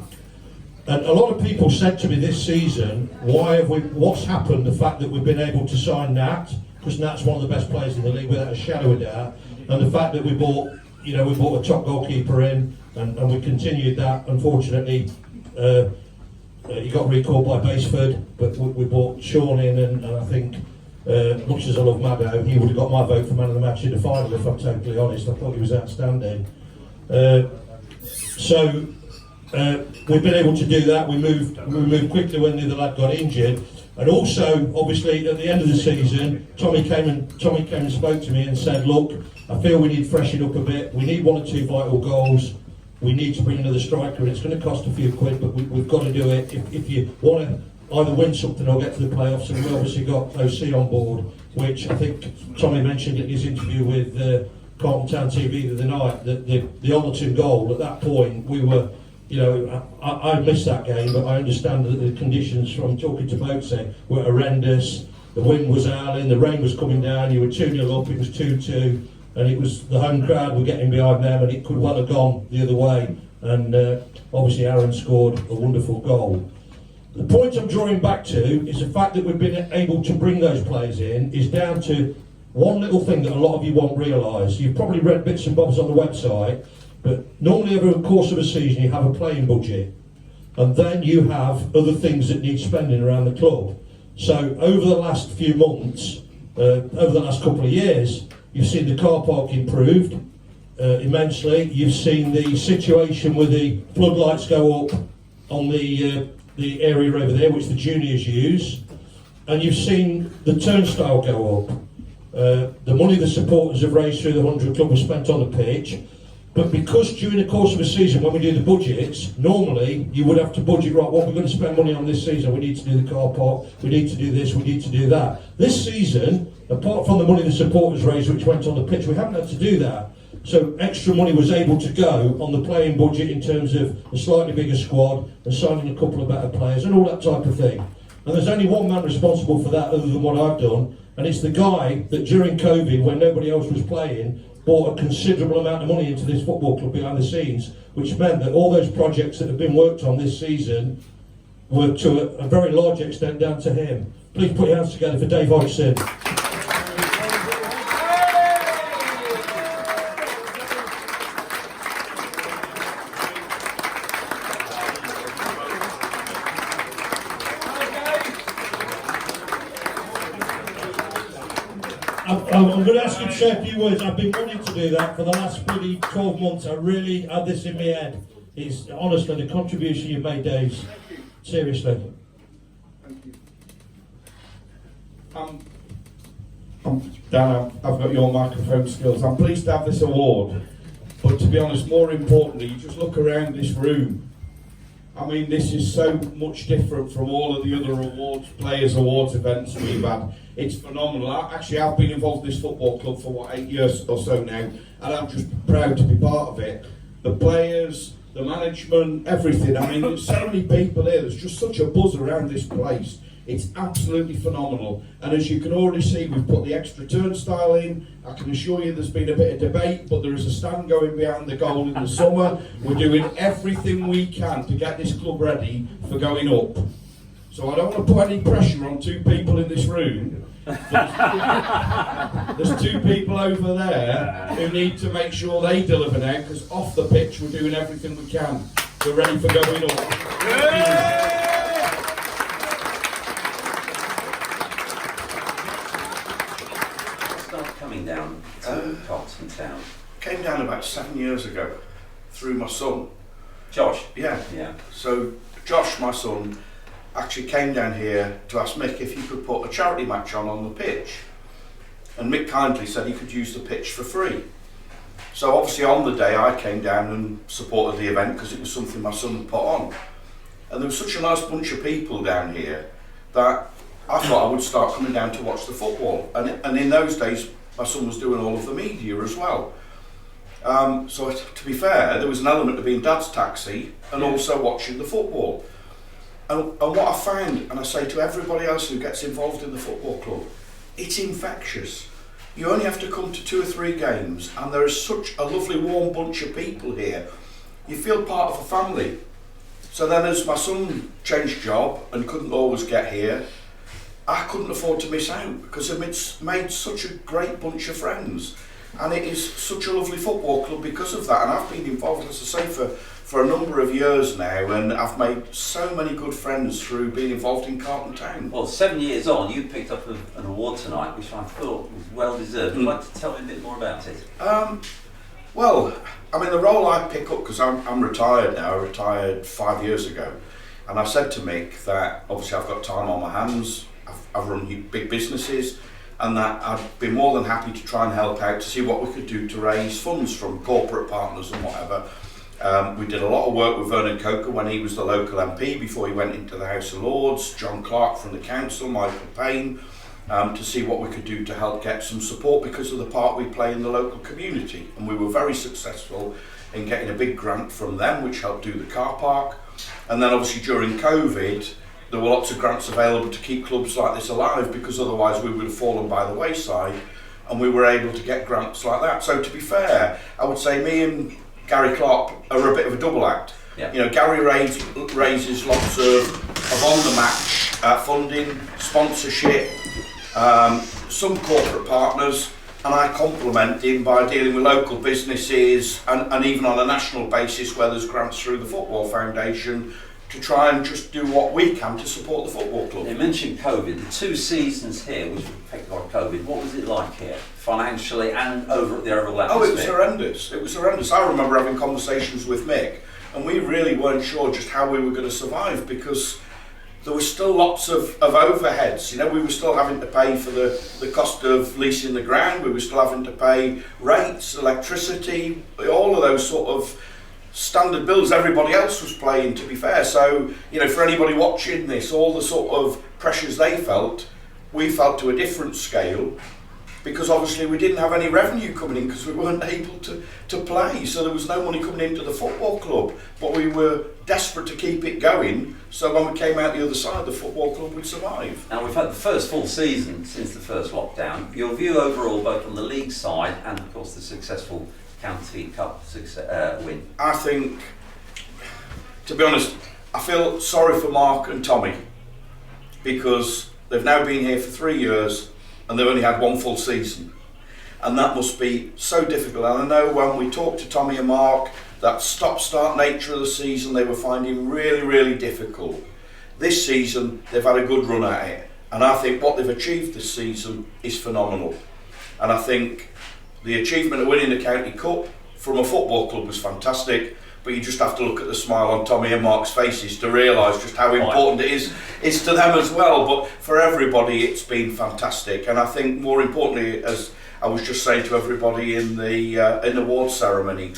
And a lot of people said to me this season, what's happened, the fact that we've been able to sign Nat, because Nat's one of the best players in the league without a shadow of doubt, and the fact that we bought a top goalkeeper in, and we continued that. Unfortunately, he got recalled by Baseford, but we bought Sean in, and I think, much as I love Maddo, he would have got my vote for man of the match in the final, if I'm totally honest. I thought he was outstanding. We've been able to do that. We moved quickly when the other lad got injured, and also obviously at the end of the season, Tommy came and spoke to me and said, "Look, I feel we need to freshen up a bit. We need 1 or 2 vital goals. We need to bring another striker, and it's going to cost a few quid, but we've got to do it if you want to either win something or get to the playoffs." And we obviously got OC on board, which I think Tommy mentioned in his interview with Carlton Town TV the other night. That the Ollerton goal at that point, we were you know, I missed that game, but I understand that the conditions from talking to boats there were horrendous. The wind was howling, the rain was coming down, you were 2-0 up, it was 2-2, and it was the home crowd were getting behind them, and it could well have gone the other way. And obviously Aaron scored a wonderful goal. The point I'm drawing back to is the fact that we've been able to bring those players in is down to one little thing that a lot of you won't realise. You've probably read bits and bobs on the website, but normally over the course of a season you have a playing budget, and then you have other things that need spending around the club. So over the last few months, over the last couple of years, you've seen the car park improved immensely. You've seen the situation with the floodlights go up on the area over there, which the juniors use, and you've seen the turnstile go up. The money the supporters have raised through the 100 Club was spent on the pitch. But because during the course of a season, when we do the budgets, normally you would have to budget, right, what we're going to spend money on this season. We need to do the car park, we need to do this, we need to do that. This season, apart from the money the supporters raised, which went on the pitch, we haven't had to do that. So extra money was able to go on the playing budget in terms of a slightly bigger squad and signing a couple of better players and all that type of thing. And there's only one man responsible for that other than what I've done, and it's the guy that during COVID, when nobody else was playing, brought a considerable amount of money into this football club behind the scenes, which meant that all those projects that have been worked on this season were to a very large extent down to him. Please put your hands together for Dave Hodgson. I'm going to ask you to say a few words. I've been wanting to do that for the last bloody 12 months. I really had this in my head. It's honestly the contribution you've made, Dave. Seriously. Thank you. Dan, I've got your microphone skills. I'm pleased to have this award. But to be honest, more importantly, you just look around this room. I mean, this is so much different from all of the other awards, players' awards events we've had. It's phenomenal. I've been involved in this football club for 8 years or so now, and I'm just proud to be part of it. The players, the management, everything. I mean, there's so many people here. There's just such a buzz around this place. It's absolutely phenomenal. And as you can already see, we've put the extra turnstile in. I can assure you there's been a bit of debate, but there is a stand going behind the goal in the summer. We're doing everything we can to get this club ready for going up. So I don't want to put any pressure on two people in this room. There's two people over there who need to make sure they deliver now, because off the pitch we're doing everything we can. We're ready for going up. Coming down to Carlton Town? Came down about 7 years ago through my son. Josh? Yeah. Yeah. So Josh, my son, actually came down here to ask Mick if he could put a charity match on the pitch. And Mick kindly said he could use the pitch for free. So obviously on the day I came down and supported the event because it was something my son had put on. And there was such a nice bunch of people down here that I thought I would start coming down to watch the football. And in those days, my son was doing all of the media as well. So to be fair, there was an element of being dad's taxi and also watching the football. And what I find, and I say to everybody else who gets involved in the football club, it's infectious. You only have to come to 2 or 3 games and there is such a lovely warm bunch of people here. You feel part of a family. So then as my son changed job and couldn't always get here, I couldn't afford to miss out because it's made such a great bunch of friends, and it is such a lovely football club because of that. And I've been involved, as I say, for a number of years now, and I've made so many good friends through being involved in Carlton Town. Well, 7 years on, you picked up an award tonight, which I thought was well deserved. Would you like to tell me a bit more about it? Well, I mean, the role I pick up, because I'm retired now. I retired 5 years ago, and I said to Mick that obviously I've got time on my hands. I've run big businesses, and that I'd be more than happy to try and help out to see what we could do to raise funds from corporate partners and whatever. We did a lot of work with Vernon Coker when he was the local MP before he went into the House of Lords, John Clark from the council, Michael Payne. to see what we could do to help get some support because of the part we play in the local community. And we were very successful in getting a big grant from them, which helped do the car park. And then obviously during COVID, there were lots of grants available to keep clubs like this alive, because otherwise we would have fallen by the wayside, and we were able to get grants like that. So to be fair, I would say me and Gary Clark are a bit of a double act. Yeah. You know, Gary raises lots of on the match funding, sponsorship, some corporate partners, and I complement him by dealing with local businesses and even on a national basis where there's grants through the Football Foundation to try and just do what we can to support the football club. You mentioned COVID. The 2 seasons here was affected by COVID. What was it like here, financially and over the overall atmosphere? Oh, it was horrendous. It was horrendous. I remember having conversations with Mick, and we really weren't sure just how we were going to survive, because there was still lots of overheads. You know, we were still having to pay for the cost of leasing the ground, we were still having to pay rates, electricity, all of those sort of standard bills everybody else was paying, to be fair. So, you know, for anybody watching this, all the sort of pressures they felt, we felt to a different scale, because obviously we didn't have any revenue coming in because we weren't able to play, so there was no money coming into the football club, but we were desperate to keep it going, so when we came out the other side, the football club would survive. Now, we've had the first full season since the first lockdown. Your view overall, both on the league side and of course the successful County Cup win? I think, to be honest, I feel sorry for Mark and Tommy, because they've now been here for 3 years and they've only had 1 full season, and that must be so difficult. And I know when we talked to Tommy and Mark, that stop-start nature of the season they were finding really, really difficult. This season they've had a good run at it, and I think what they've achieved this season is phenomenal. And I think the achievement of winning the County Cup from a football club was fantastic, but you just have to look at the smile on Tommy and Mark's faces to realise just how important it is to them as well. But for everybody, it's been fantastic, and I think more importantly, as I was just saying to everybody in the award ceremony,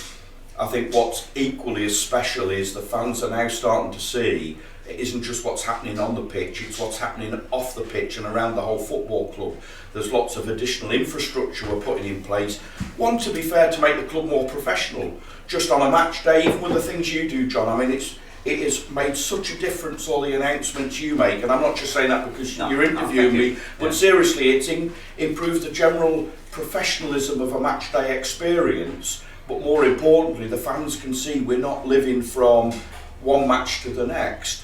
I think what's equally as special is the fans are now starting to see it isn't just what's happening on the pitch, it's what's happening off the pitch and around the whole football club. There's lots of additional infrastructure we're putting in place. One, to be fair, to make the club more professional. Just on a match day, even with the things you do, John, I mean, it has made such a difference, all the announcements you make, and I'm not just saying that because you're interviewing me, but seriously, it's improved the general professionalism of a match day experience. But more importantly, the fans can see we're not living from one match to the next.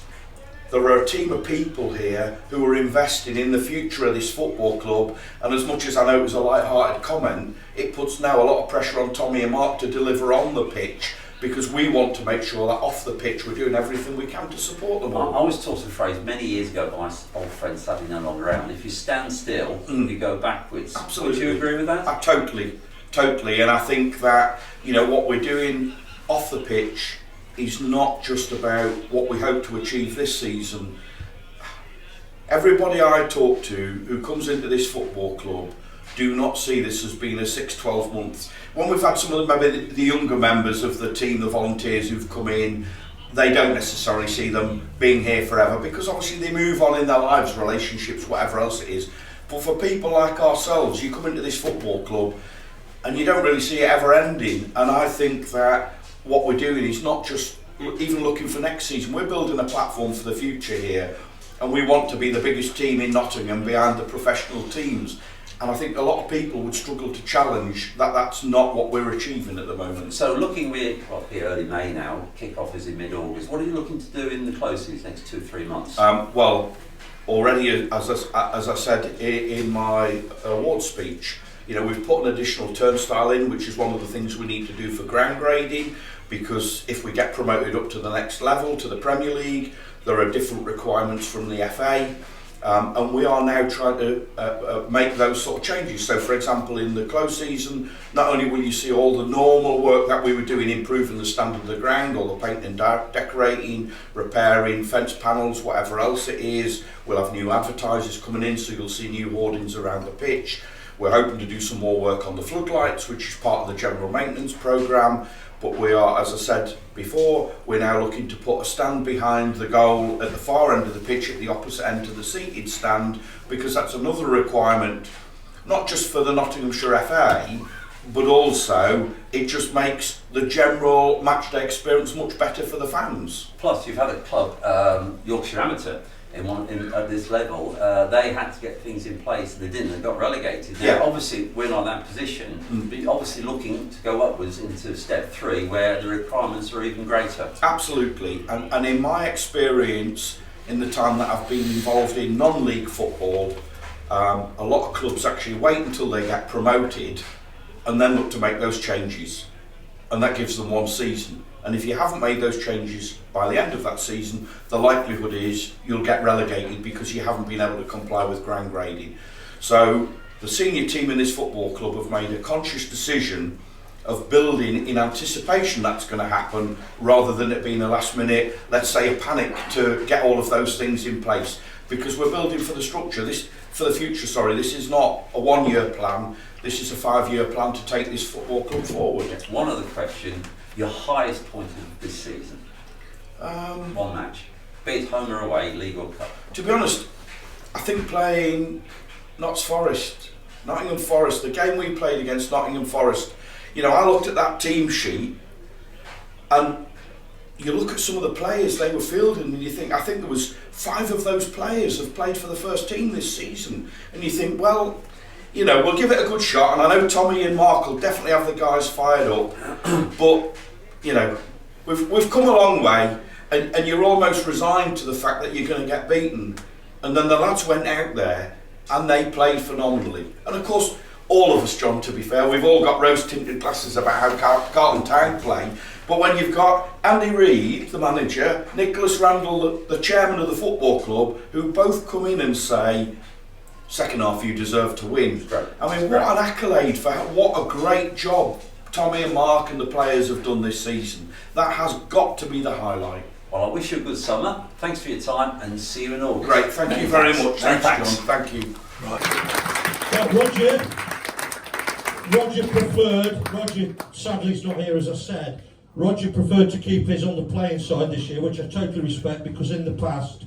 There are a team of people here who are investing in the future of this football club, and as much as I know it was a light-hearted comment, it puts now a lot of pressure on Tommy and Mark to deliver on the pitch, because we want to make sure that off the pitch we're doing everything we can to support them all. I was taught a phrase many years ago by my old friend sadly no longer around: if you stand still, you go backwards. Absolutely. Would you agree with that? Totally, and I think that, you know, what we're doing off the pitch is not just about what we hope to achieve this season. Everybody I talk to who comes into this football club do not see this as being a 6-12 months. When we've had some of maybe the younger members of the team, the volunteers who've come in, they don't necessarily see them being here forever, because obviously they move on in their lives, relationships, whatever else it is. But for people like ourselves, you come into this football club and you don't really see it ever ending. And I think that what we're doing is not just even looking for next season, we're building a platform for the future here, and we want to be the biggest team in Nottingham behind the professional teams. And I think a lot of people would struggle to challenge that that's not what we're achieving at the moment. So looking here early May now, kick-off is in mid-August. What are you looking to do in the closings next 2-3 months? Well, already, as I said in my award speech, you know, we've put an additional turnstile in, which is one of the things we need to do for ground grading, because if we get promoted up to the next level, to the Premier League, there are different requirements from the FA, and we are now trying to make those sort of changes. So for example, in the close season, not only will you see all the normal work that we were doing, improving the standard of the ground, all the painting, decorating, repairing, fence panels, whatever else it is. We'll have new advertisers coming in, so you'll see new hoardings around the pitch. We're hoping to do some more work on the floodlights, which is part of the general maintenance programme. But we are, as I said before, we're now looking to put a stand behind the goal at the far end of the pitch, at the opposite end of the seated stand, because that's another requirement, not just for the Nottinghamshire FA, but also it just makes the general matchday experience much better for the fans. Plus, you've had a club, Yorkshire Amateur, at this level. They had to get things in place, and they didn't. They got relegated. Yeah. Obviously, we're not in that position, but obviously looking to go upwards into step 3, where the requirements are even greater. Absolutely, and in my experience, in the time that I've been involved in non-league football, a lot of clubs actually wait until they get promoted and then look to make those changes, and that gives them 1 season. And if you haven't made those changes by the end of that season, the likelihood is you'll get relegated because you haven't been able to comply with ground grading. So the senior team in this football club have made a conscious decision of building in anticipation that's going to happen, rather than it being a last minute, let's say, a panic to get all of those things in place, because we're building for the structure, for the future. This is not a 1-year plan, this is a 5-year plan to take this football club forward. One other question, your highest point of this season? One match, be it home or away, league or cup. To be honest, I think playing Nottingham Forest, the game we played against Nottingham Forest, I looked at that team sheet, and you look at some of the players they were fielding, and you think, I think there was 5 of those players have played for the first team this season, and you think, well, we'll give it a good shot, and I know Tommy and Mark will definitely have the guys fired up, but we've come a long way, and you're almost resigned to the fact that you're going to get beaten. And then the lads went out there and they played phenomenally. And of course, all of us, John, to be fair, we've all got rose-tinted glasses about how Carlton Town play. But when you've got Andy Reid, the manager, Nicholas Randall, the chairman of the football club, who both come in and say, second half you deserve to win. I mean, what an accolade for what a great job Tommy and Mark and the players have done this season. That has got to be the highlight. Well, I wish you a good summer. Thanks for your time, and see you in August. Great, thank you very much. Thanks, Thanks. John. Thank you. Roger sadly is not here, as I said. Roger preferred to keep his on the playing side this year, which I totally respect, because in the past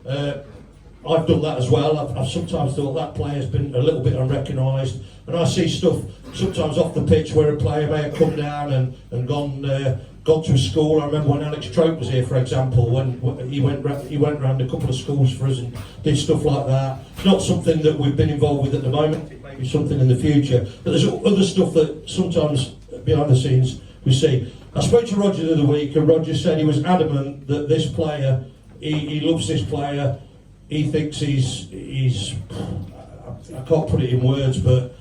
I've done that as well. I've sometimes thought that player's been a little bit unrecognised, and I see stuff sometimes off the pitch where a player may have come down and gone to a school. I remember when Alex Trope was here, for example, when he went round a couple of schools for us and did stuff like that. It's not something that we've been involved with at the moment. It may be something in the future, but there's other stuff that sometimes behind the scenes we see. I spoke to Roger the other week, and Roger said he was adamant that this player, he loves this player. He thinks he's I can't put it in words, but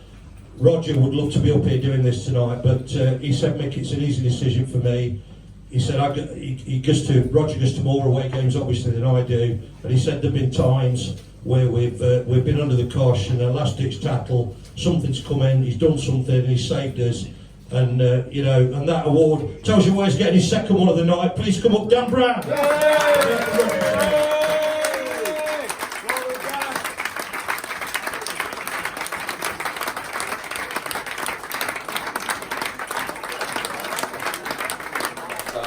Roger would love to be up here doing this tonight, but he said, Mick, it's an easy decision for me. He said, Roger goes to more away games obviously than I do, and he said there've been times where we've been under the cosh, and a last ditch tackle, something's come in, he's done something, and he's saved us. And and that award tells you why he's getting his second one of the night. Please come up, Dan Brown.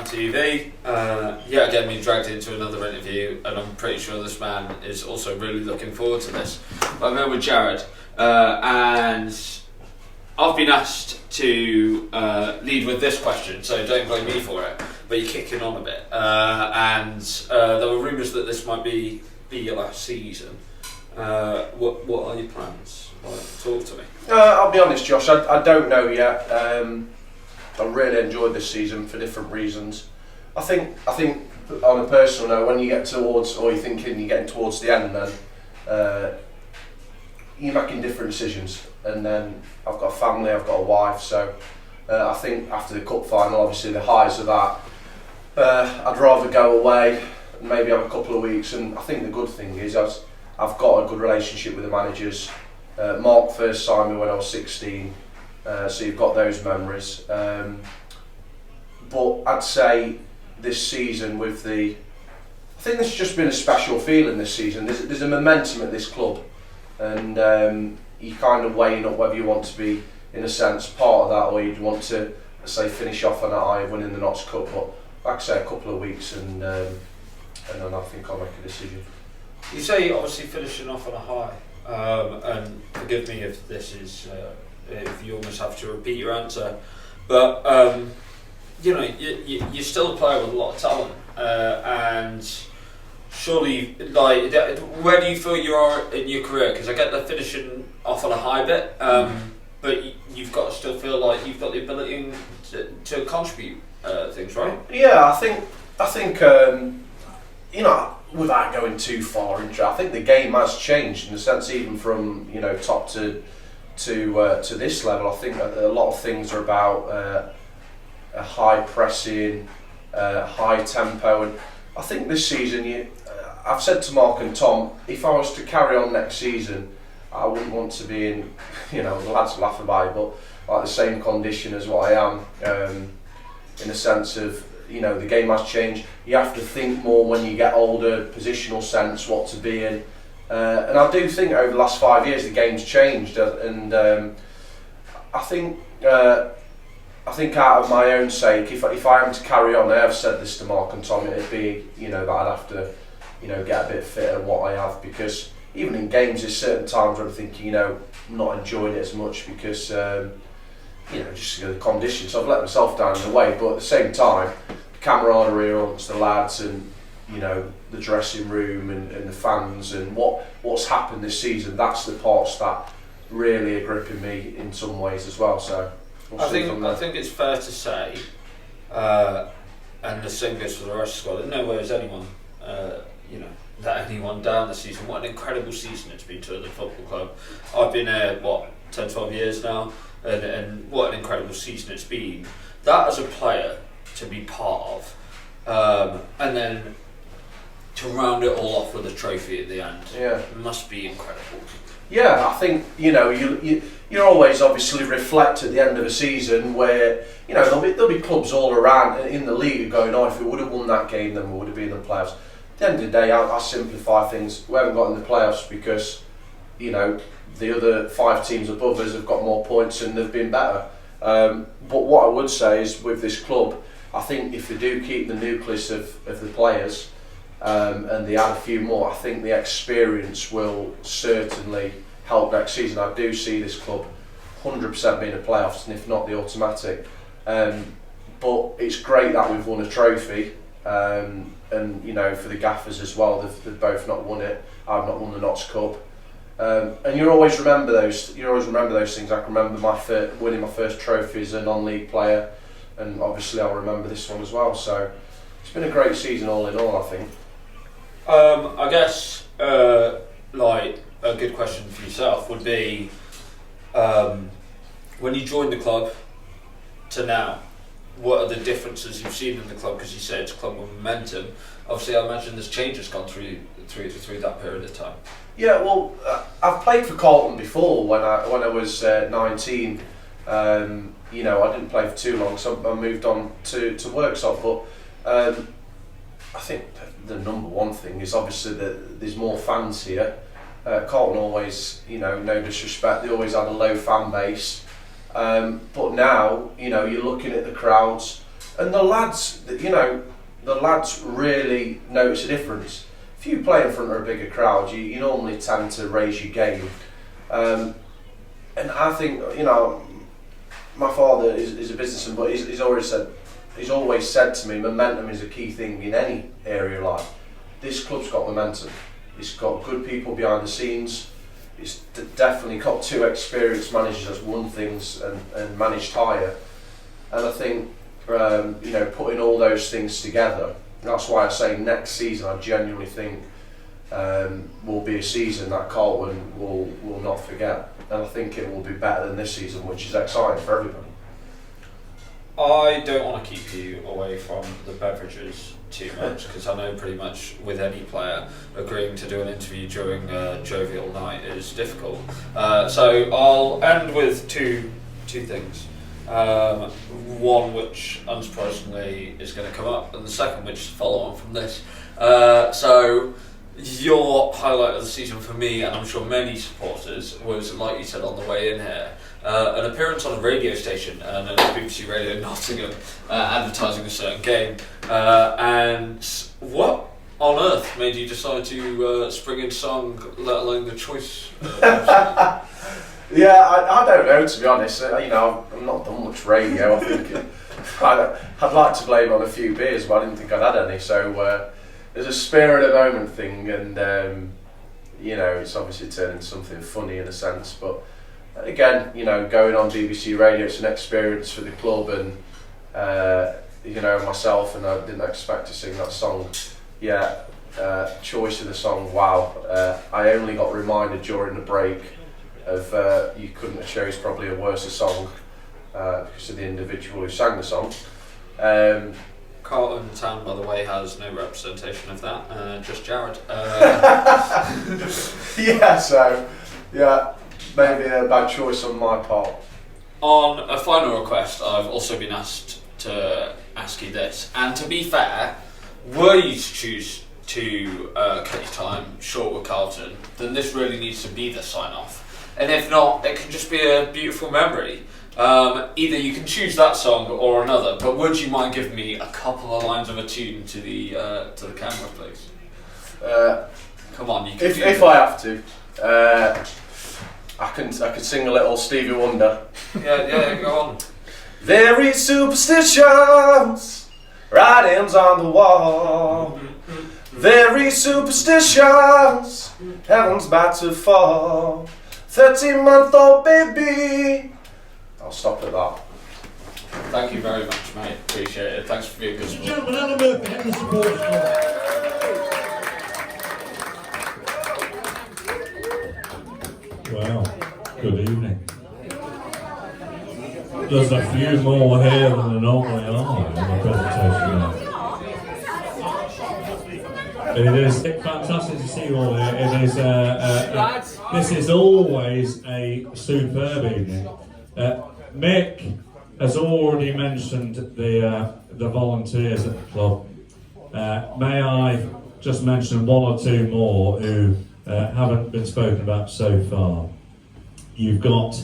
TV. Yet again, being dragged into another interview, and I'm pretty sure this man is also really looking forward to this. But I'm here with Jared, and I've been asked to lead with this question, so don't blame me for it, but you're kicking on a bit. And there were rumours that this might be your last season. What are your plans? Talk to me. I'll be honest, Josh, I don't know yet. I really enjoyed this season for different reasons. I think on a personal note, when you get towards, or you're thinking you're getting towards the end, then you're making different decisions. And then I've got a family, I've got a wife, so I think after the cup final, obviously the highs of that, I'd rather go away and maybe have a couple of weeks. And I think the good thing is I've got a good relationship with the managers. Mark first signed me when I was 16. So you've got those memories, but I'd say this season I think there's just been a special feeling this season. There's a momentum at this club, and you're kind of weighing up whether you want to be, in a sense, part of that, or you'd want to, say, finish off on a high of winning the Notts Cup. But like I say, a couple of weeks, and then I think I'll make a decision. You say obviously finishing off on a high, and forgive me if this is if you almost have to repeat your answer, but you know, you're still a player with a lot of talent, and surely, like, where do you feel you are in your career? Because I get the finishing off on a high bit, but you've got to still feel like you've got the ability to contribute things, right? Yeah, I think you know, without going too far into it, I think the game has changed in the sense, even from, you know, top to this level. I think a lot of things are about a high pressing, high tempo, and I think this season, I've said to Mark and Tom, if I was to carry on next season, I wouldn't want to be in, you know, the lads laugh about it, but like the same condition as what I am, in the sense of, you know, the game has changed. You have to think more when you get older, positional sense, what to be in. And I do think over the last 5 years the game's changed, and I think out of my own sake, if I am to carry on, I have said this to Mark and Tom, it'd be, you know, that I'd have to, you know, get a bit fitter than what I have, because even in games there's certain times where I'm thinking, you know, I'm not enjoying it as much because you know, just the conditions. So I've let myself down in a way, but at the same time, the camaraderie amongst the lads, and, you know, the dressing room and the fans, and what's happened this season, that's the parts that really are gripping me in some ways as well. So I think it's fair to say, and the same goes for the rest of the squad, in no way is anyone, you know, that anyone down the season. What an incredible season it's been to the football club. I've been here, 10, 12 years now, and what an incredible season it's been. That as a player to be part of, and then to round it all off with a trophy at the end, must be incredible. Yeah, I think, you know, you always obviously reflect at the end of a season where, you know, there'll be clubs all around in the league going, oh, if we would have won that game, then we would have been in the playoffs. At the end of the day, I simplify things. We haven't got in the playoffs because, you know, the other 5 teams above us have got more points and they've been better. But what I would say is, with this club, I think if they do keep the nucleus of the players, and they add a few more, I think the experience will certainly help next season. I do see this club 100% being in the playoffs, and if not, the automatic. But it's great that we've won a trophy, and, you know, for the gaffers as well, they've both not won it. I've not won the Notts Cup, and you always remember those things. I can remember winning my first trophy as a non-league player, and obviously I'll remember this one as well. So it's been a great season all in all, I think. I guess, like, a good question for yourself would be, when you joined the club to now, what are the differences you've seen in the club? Because you say it's a club with momentum. Obviously, I imagine there's changes gone through that period of time. Yeah, well, I've played for Carlton before when I was 19. You know, I didn't play for too long, so I moved on to Worksop. But I think the number one thing is obviously that there's more fans here. Carlton always, you know, no disrespect, they always had a low fan base. But now, you know, you're looking at the crowds, and the lads, you know, really notice a difference. If you play in front of a bigger crowd, you normally tend to raise your game. And I think, you know, my father is a businessman, but he's always said to me, momentum is a key thing in any area of life. This club's got momentum. It's got good people behind the scenes. It's definitely got 2 experienced managers that's won things and managed higher. And I think, you know, putting all those things together, that's why I say next season I genuinely think will be a season that Carlton will not forget. And I think it will be better than this season, which is exciting for everybody. I don't want to keep you away from the beverages too much, because I know pretty much with any player agreeing to do an interview during a jovial night is difficult. So I'll end with two things. One which unsurprisingly is going to come up, and the second which is follow on from this. So Your highlight of the season for me, and I'm sure many supporters, was, like you said on the way in here, an appearance on a radio station, and BBC Radio Nottingham, advertising a certain game. And what on earth made you decide to spring in song, let alone the choice? Yeah, I don't know, to be honest. You know, I've not done much radio. I think I'd like to blame on a few beers, but I didn't think I'd had any. So there's a spare at the moment thing, and you know, it's obviously turning something funny in a sense. But again, you know, going on BBC Radio, it's an experience for the club, and you know, myself, and I didn't expect to sing that song. Yeah, choice of the song. Wow, I only got reminded during the break of you couldn't have chose probably a worse song because of the individual who sang the song. Carlton Town, by the way, has no representation of that, just Jared. Yeah, so, yeah, maybe a bad choice on my part. On a final request, I've also been asked to ask you this, and to be fair, were you to choose to cut your time short with Carlton, then this really needs to be the sign-off. And if not, it can just be a beautiful memory. Either you can choose that song or another, but would you mind giving me a couple of lines of a tune to the camera, please? Come on, you can. If I have to, I can sing a little Stevie Wonder. Yeah, go on. Very superstitious, writings on the wall. Very superstitious, heaven's about to fall. 13-month-old baby. I'll stop at that. Thank you very much, mate. Appreciate it. Thanks for being good sport. Gentlemen, Alan Murphy, head of the supporters club. Well, good evening. There's a few more here than there normally are in the presentation now. It is fantastic to see you all here. It is. This is always a superb evening. Mick has already mentioned the volunteers at the club. May I just mention one or two more who haven't been spoken about so far? You've got,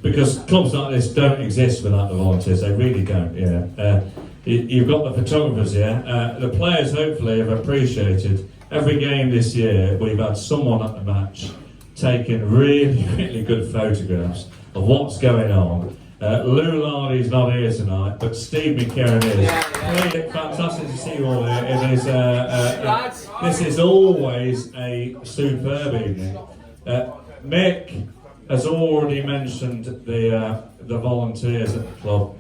because clubs like this don't exist without the volunteers. They really don't. Yeah. You've got the photographers here. The players hopefully have appreciated every game this year. We've had someone at the match taking really, really good photographs of what's going on. Lou Lardy's not here tonight, but Steve McKerran is. Yeah. Fantastic to see you all here. It is. This is always a superb evening. Mick has already mentioned the volunteers at the club.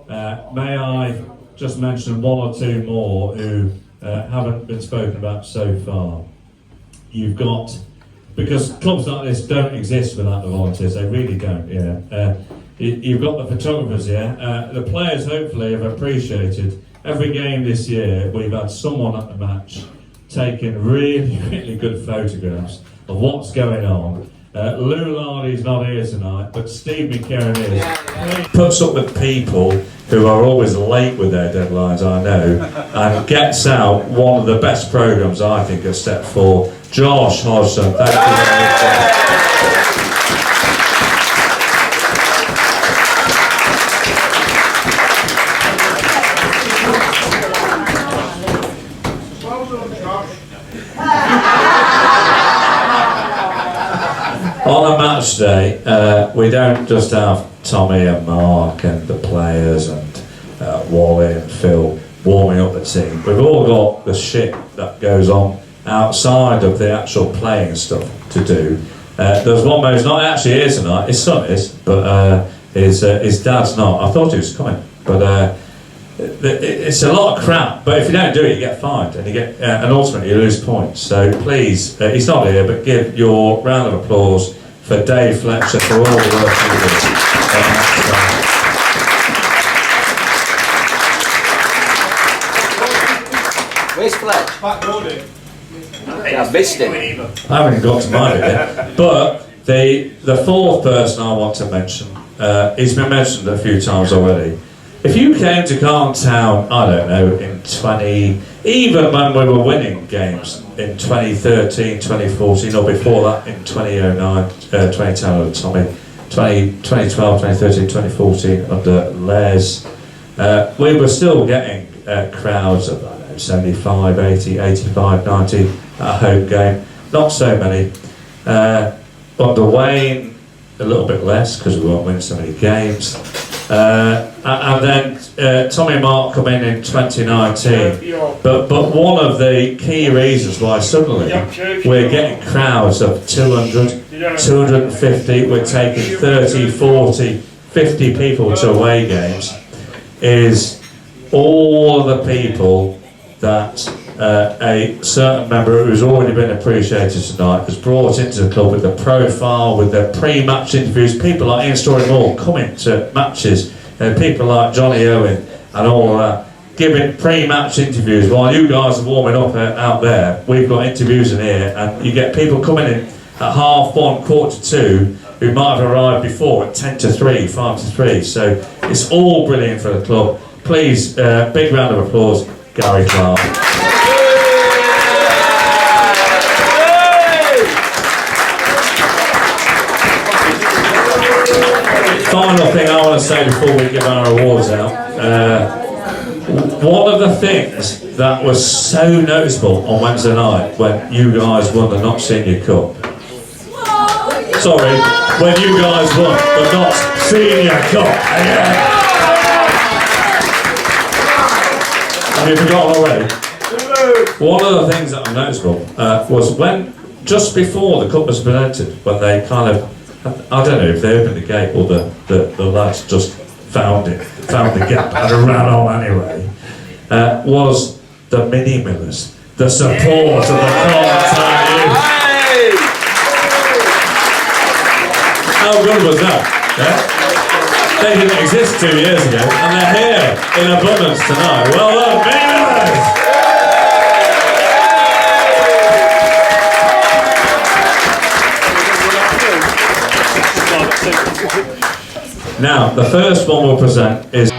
May I just mention one or two more who haven't been spoken about so far? You've got, because clubs like this don't exist without the volunteers. They really don't. Yeah. You've got the photographers here. The players hopefully have appreciated every game this year. We've had someone at the match taking really, really good photographs of what's going on. Lou Lardy's not here tonight, but Steve McKerran is. Yeah. Puts up with people who are always late with their deadlines, I know, and gets out one of the best programmes I think at Step 4. Josh Hodgson, thank you very much. On a match day, we don't just have Tommy and Mark and the players and Wally and Phil warming up the team. We've all got the shit that goes on outside of the actual playing stuff to do. There's one man who's not actually here tonight. His son is, but his dad's not. I thought he was coming, but it's a lot of crap. But if you don't do it, you get fined, and you get, and ultimately you lose points. So please, he's not here, but give your round of applause for Dave Fletcher for all the work he did. Where's Fletch? Back road. I missed him. I haven't got to mind it yet. But the fourth person I want to mention, he's been mentioned a few times already. If you came to Carlton Town, I don't know, in even when we were winning games in 2013, 2014, or before that in 2009, 2010 under Tommy, 2012, 2013, 2014 under Les, we were still getting crowds of 75, 80, 85, 90 at a home game. Not so many. Under Wayne, a little bit less because we weren't winning so many games. And then Tommy and Mark come in 2019. But one of the key reasons why suddenly we're getting crowds of 200, 250, we're taking 30, 40, 50 people to away games is all the people that a certain member who's already been appreciated tonight has brought into the club with the profile, with their pre-match interviews. People like Ian Story Moore coming to matches, people like Johnny Owen and all that, giving pre-match interviews while you guys are warming up out there. We've got interviews in here, and you get people coming in at 1:30, 1:45 who might have arrived before at 10 to 3, 5 to 3. So it's all brilliant for the club. Please, big round of applause, Gary Clark. Final thing I want to say before we give our awards out. One of the things that was so noticeable on Wednesday night when you guys won the Not Senior Cup. Sorry, when you guys won the Not Senior Cup. Have you forgotten already? One of the things that was noticeable was when, just before the cup was presented, when they kind of, I don't know if they opened the gate or the lads just found the gap and ran on anyway, was the mini millers, the support of the Carlton youth. How good was that? Yeah? They didn't exist 2 years ago, and they're here in abundance tonight. Well done, mini millers! Now, the first one we'll present is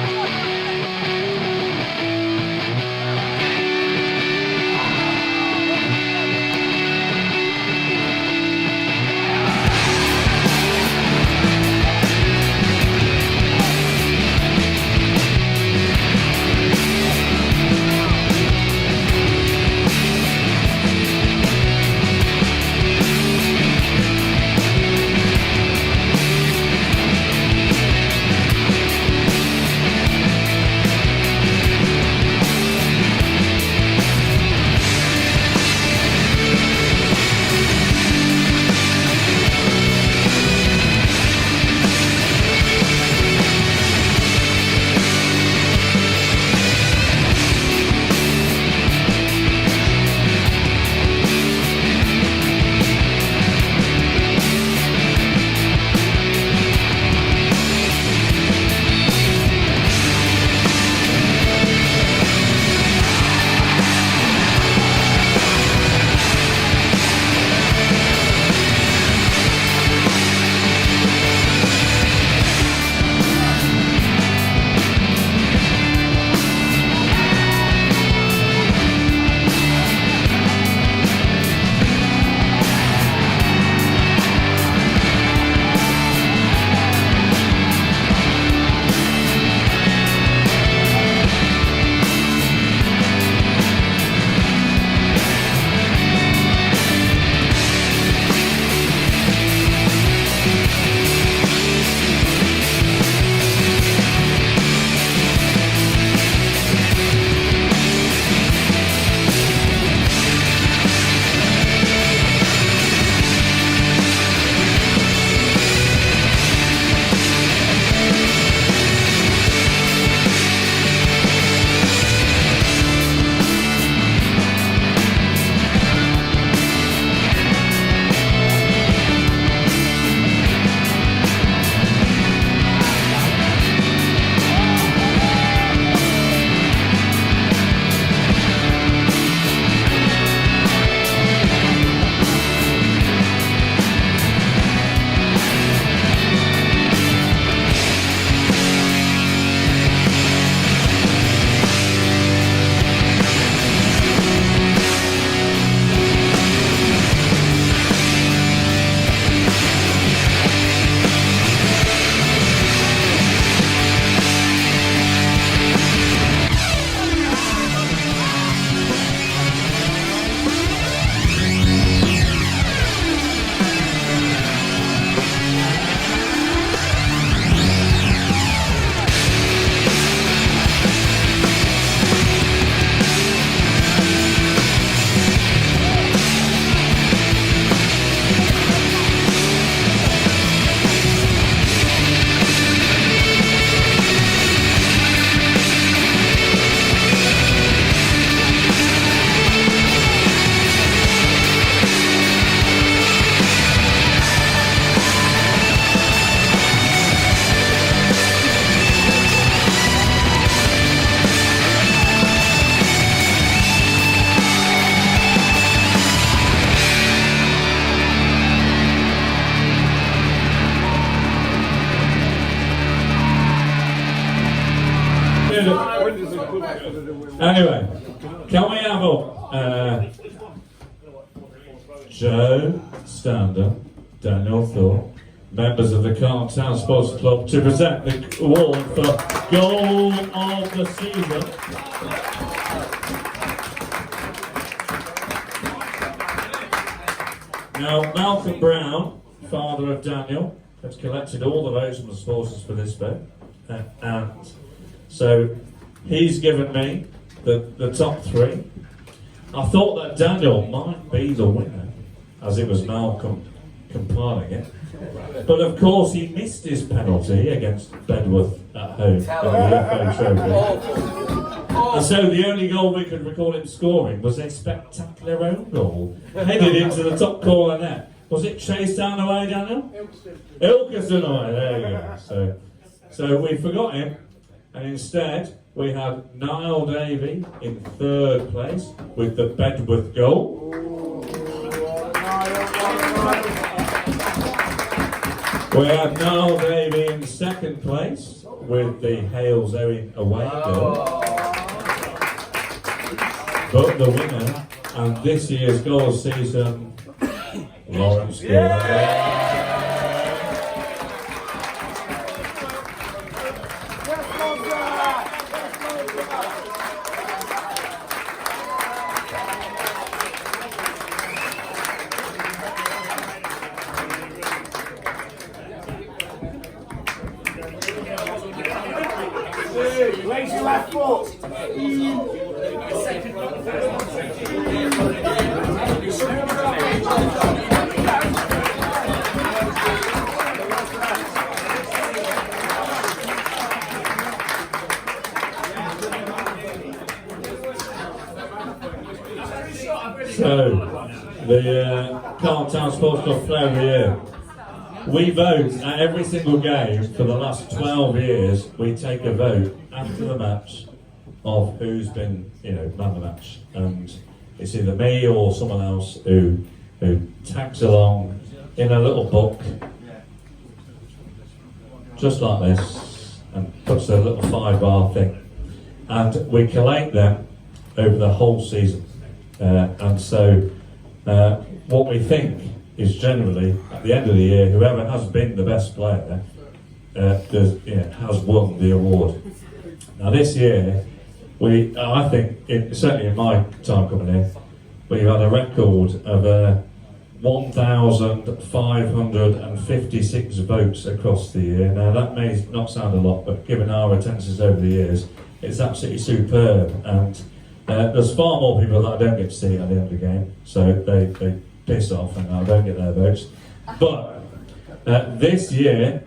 Anyway, can we have up Joe Stander, Daniel Thorpe, members of the Carlton Town Sports Club, to present the award for Goal of the Season. Now, Malcolm Brown, father of Daniel, has collected all the votes from the supporters for this vote, and so he's given me the top three. I thought that Daniel might be the winner, as it was Malcolm compiling it. But of course he missed his penalty against Bedworth at home in the FA Trophy. And so the only goal we could record him scoring was a spectacular own goal, headed into the top corner net. Was it Chase down away, Daniel? Ilkeston away, there you go. So we forgot him, and instead we had Niall Davey in third place with the Bedworth goal. We had Niall Davey in second place with the Hales Owen away goal. But the winner and this year's goal season, Lawrence Gordon. Raise your left foot. So, the Carlton Town Sports Club Player of the Year. We vote at every single game for the last 12 years. We take a vote after the match of who's been, man of the match, and it's either me or someone else who tags along in a little book, just like this, and puts a little 5-bar thing, and we collate them over the whole season. And so, what we think is generally, at the end of the year, whoever has been the best player has won the award. Now this year, I think, certainly in my time coming in, we've had a record of 1,556 votes across the year. Now that may not sound a lot, but given our attendances over the years, it's absolutely superb. And there's far more people that I don't get to see at the end of the game, so they piss off and I don't get their votes. But this year,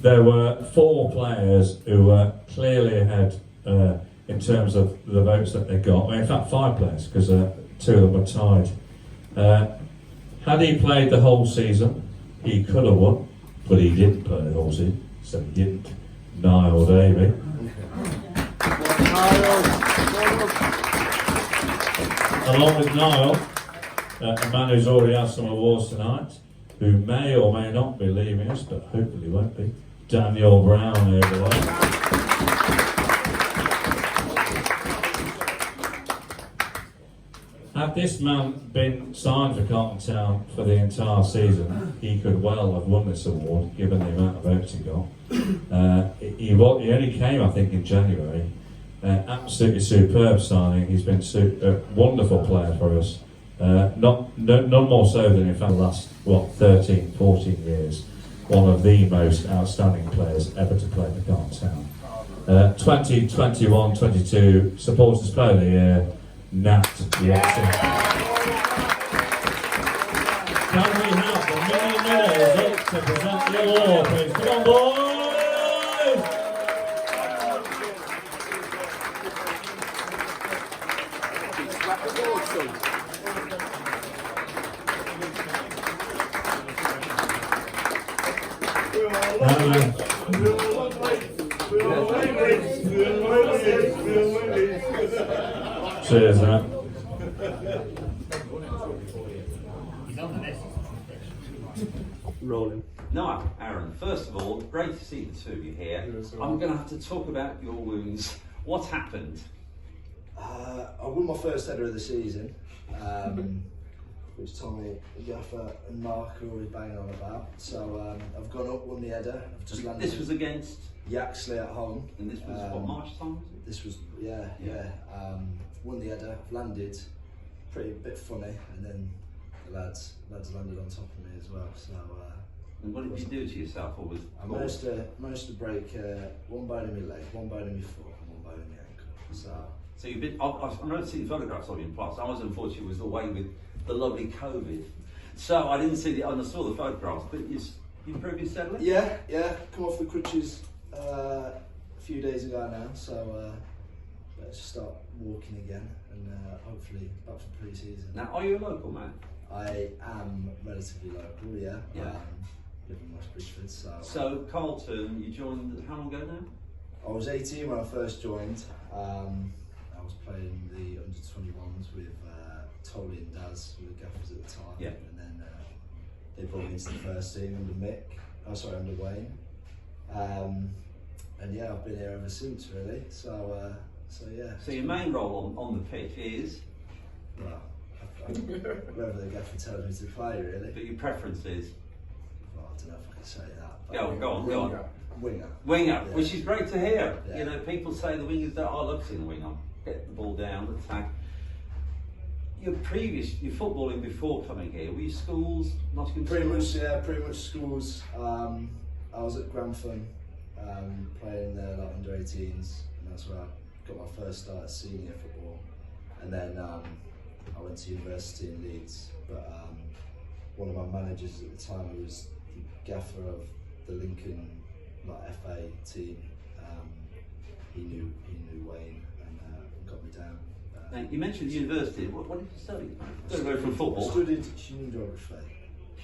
there were 4 players who were clearly ahead in terms of the votes that they got. Well, in fact, 5 players, because 2 of them were tied. Had he played the whole season, he could have won, but he didn't play the whole season, so he didn't. Niall Davey. Along with Niall, a man who's already had some awards tonight, who may or may not be leaving us, but hopefully won't be, Daniel Brown over there. Had this man been signed for Carlton Town for the entire season, he could well have won this award, given the amount of votes he got. He only came, I think, in January. Absolutely superb signing. He's been a wonderful player for us. None more so than in fact the last 13, 14 years. One of the most outstanding players ever to play for Carlton Town. 2021-22 Supporters Player of the Year, Nat Watson. Can we have the Mini Minnows up to present the award, please? Come on, boys! Cheers, man. Rolling. Now, Aaron, first of all, great to see the two of you here. I'm going to have to talk about your wounds. What happened? I won my first header of the season, which Tommy, Gaffer and Mark are always banging on about. So I've gone up, won the header. I've just landed. This was against? Yaxley at home. And this was what, March time? Was it? This was, yeah. Won the header, I've landed, pretty bit funny, and then the lads landed on top of me as well. So. And what did you do to yourself? Or was I managed to break one bone in my leg, one bone in my foot, and one bone in my ankle. So you've been. I've never seen the photographs of you in plus. I was unfortunately was away with the lovely COVID, so I didn't see the. I saw the photographs, but you improved your settling. Yeah. Come off the crutches a few days ago now, so let's start walking again, and hopefully back for pre-season. Now, are you a local man? I am relatively local. Yeah. Live in West Bridgeford, So Carlton, you joined how long ago now? I was 18 when I first joined. I was playing the under-21s with Tolly and Daz, who were the gaffers at the time. Yeah. And then they brought me into the first team under Wayne. And yeah, I've been here ever since, really. So yeah. So your main role on the pitch is? Well, wherever the gaffer tells me to play, really. But your preference is? Well, I don't know if I can say that. Go on. Winger, yeah. Which is great to hear. Yeah. You know, people say the wingers don't. I love seeing the winger. Get the ball down, attack. Your footballing before coming here, were you schools, Nottingham schools? Pretty much schools. I was at Grantham, playing there like under 18s, and that's where I got my first start at senior football. And then I went to university in Leeds, but one of my managers at the time, who was the gaffer of the Lincoln FA team, he knew Wayne and got me down. Now, you mentioned university. What did you study? Go from football. I studied human geography.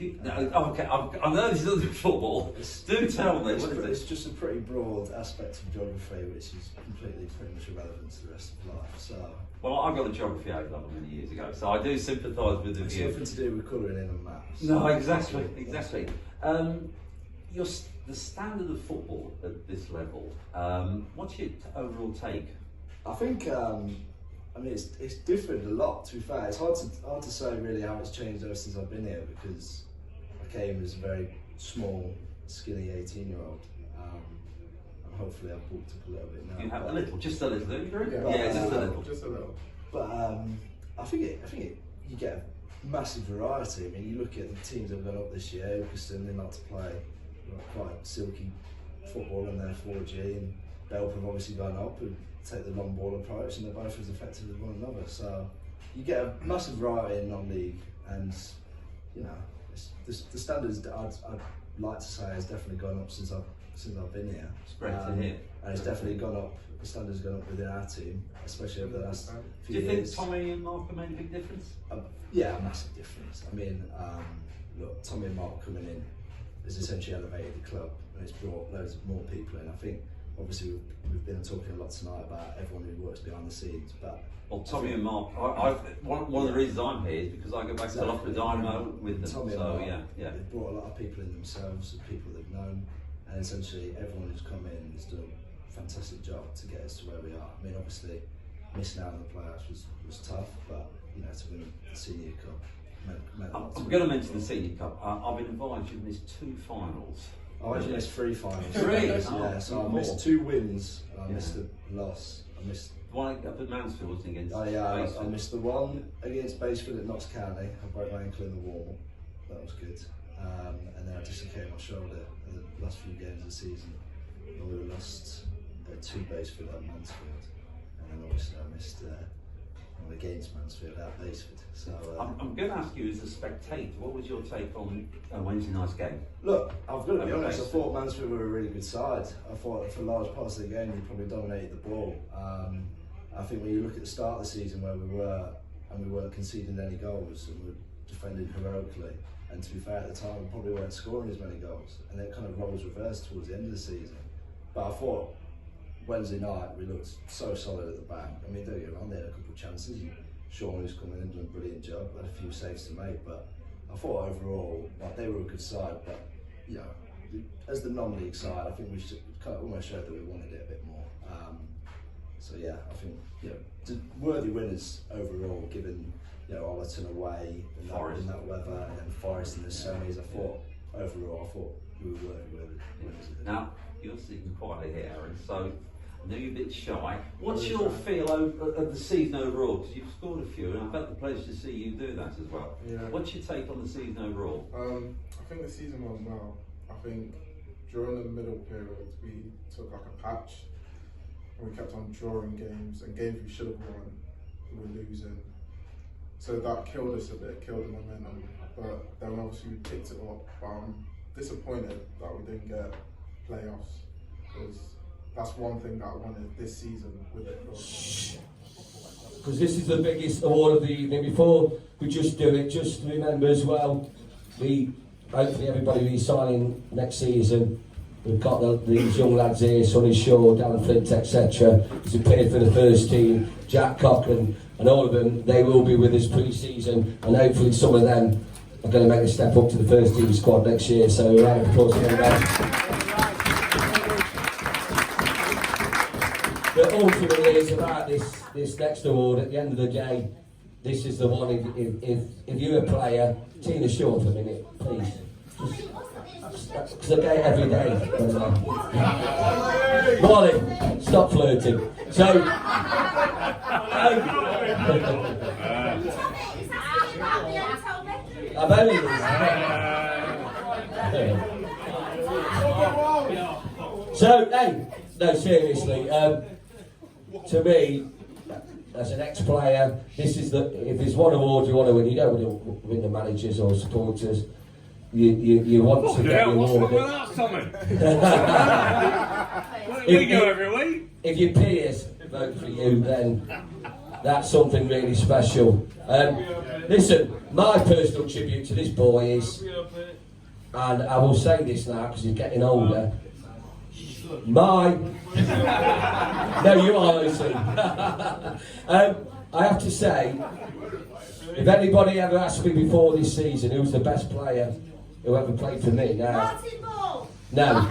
Okay, I know this isn't football. Do tell me, what is it? It's just a pretty broad aspect of geography, which is pretty much irrelevant to the rest of life. So. Well, I got a geography A level many years ago, so I do sympathise with the view. It's nothing to do with colouring in on maps. No, exactly. The standard of football at this level, what's your overall take? I think, it's different a lot, to be fair. It's hard to say really how it's changed ever since I've been here, because I came as a very small, skinny 18-year-old. And hopefully I've bulked up a little bit now. You have a little, just a little, don't you? Yeah, just a little. But I think you get a massive variety. I mean, you look at the teams that have gone up this year. Ilkeston, they like to play quite silky football in their 4G, and Belp have obviously gone up and take the long ball approach, and they're both as effective as one another. So you get a massive variety in non-league, and the standards I'd like to say has definitely gone up since I've been here. It's great to hear. And it's definitely gone up. The standards gone up within our team, especially over the last few years. Do you think Tommy and Mark have made a big difference? Yeah, a massive difference. I mean, look, Tommy and Mark coming in has essentially elevated the club, and it's brought loads more people in. I think obviously we've been talking a lot tonight about everyone who works behind the scenes, but Tommy and Mark, one of the reasons I'm here is because I go back to Loughborough Dynamo with them. Tommy so and Mark, yeah, they've brought a lot of people in themselves, people they've known, and essentially everyone who's come in has done a fantastic job to get us to where we are. I mean, obviously missing out on the playoffs was tough, but to win the Senior Cup. I'm going to mention the Senior Cup. I've been advised you've missed 2 finals. I actually missed 3 finals. 3? Yeah, so I missed 2 wins, and I missed a loss. I missed one up at Mansfield, wasn't against I missed the one against Baseford at Notts County. I broke my ankle in the warm-up. That was good. And then I dislocated my shoulder in the last few games of the season. And we were lost 2 Baseford at Mansfield. And then obviously I missed against Mansfield at Baseford. So I'm going to ask you as a spectator, what was your take on Wednesday night's game? Look, I've got to be honest, I thought Mansfield were a really good side. I thought for large parts of the game we probably dominated the ball. I think when you look at the start of the season where we were, and we weren't conceding any goals, and we were defending heroically, and to be fair at the time we probably weren't scoring as many goals, and then kind of roles reversed towards the end of the season. But I thought Wednesday night we looked so solid at the back. I mean, don't get me wrong, they had a couple of chances. Sean, who's coming in, done a brilliant job, had a few saves to make, but I thought overall, like, they were a good side, but you know, as the non-league side, I think we should kind of almost showed that we wanted it a bit more. So yeah, I think, you know, worthy winners overall, given, you know, Ollerton away in that weather, and then Forest in the semis. I thought we were worthy winners. Now, you're sitting quietly here, Aaron, so I know you're a bit shy. What's your feel of the season overall? Because you've scored a few, and I've had the pleasure to see you do that as well. Yeah. What's your take on the season overall? I think the season was well. I think during the middle period, we took like a patch, and we kept on drawing games, and games we should have won, we were losing. So that killed us a bit, killed the momentum. But then obviously we picked it up. But I'm disappointed that we didn't get playoffs, because that's one thing that I wanted this season with the club. Because this is the biggest award of the evening. Before we just do it, just remember as well, hopefully everybody will be signing next season. We've got these young lads here, Sonny Shaw, Dan Flint, etc. who's appeared for the first team, Jack Cochran, and all of them. They will be with us pre-season, and hopefully some of them are going to make a step up to the first team squad next year. So round of applause for them. But ultimately, it's about this next award. At the end of the day, this is the one. If you're a player, Tina Shaw for a minute, please. Because I get it every day. Molly, stop flirting. So, I'm only. So, hey, no, seriously. To me, as an ex-player, this is if there's one award you want to win, you don't want to win the managers or supporters. You want to get the award. We go every week. If your peers vote for you, then that's something really special. Listen, my personal tribute to this boy is, and I will say this now because he's getting older. No, you are, Lucy. I have to say, if anybody ever asked me before this season who's the best player who ever played for me, now, no.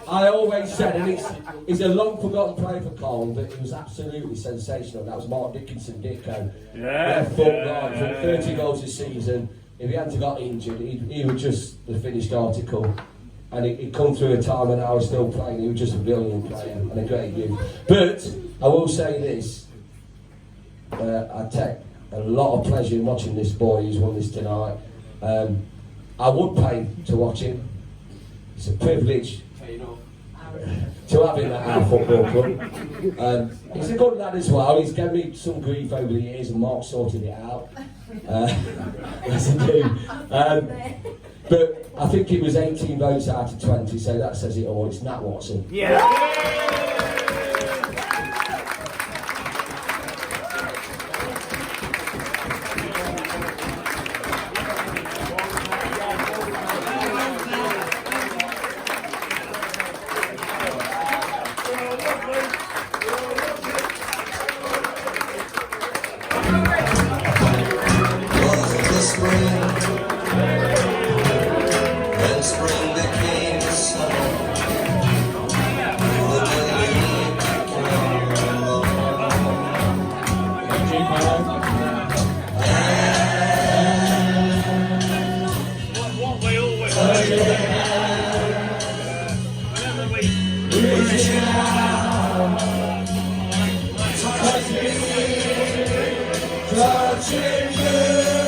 I always said, and he's a long forgotten player for Carlton, but he was absolutely sensational. That was Mark Dickinson, Dicko. Left foot line for 30 goals a season. If he hadn't got injured, he was just the finished article. And he'd come through a time when I was still playing. He was just a brilliant player and a great youth. But I will say this: I take a lot of pleasure in watching this boy who's won this tonight. I would pay to watch him. It's a privilege to have him at our football club. He's a good lad as well. He's given me some grief over the years, and Mark sorted it out. Yes, I do. But I think it was 18 votes out of 20, so that says it all. It's Nat Watson. Yeah. Touching you.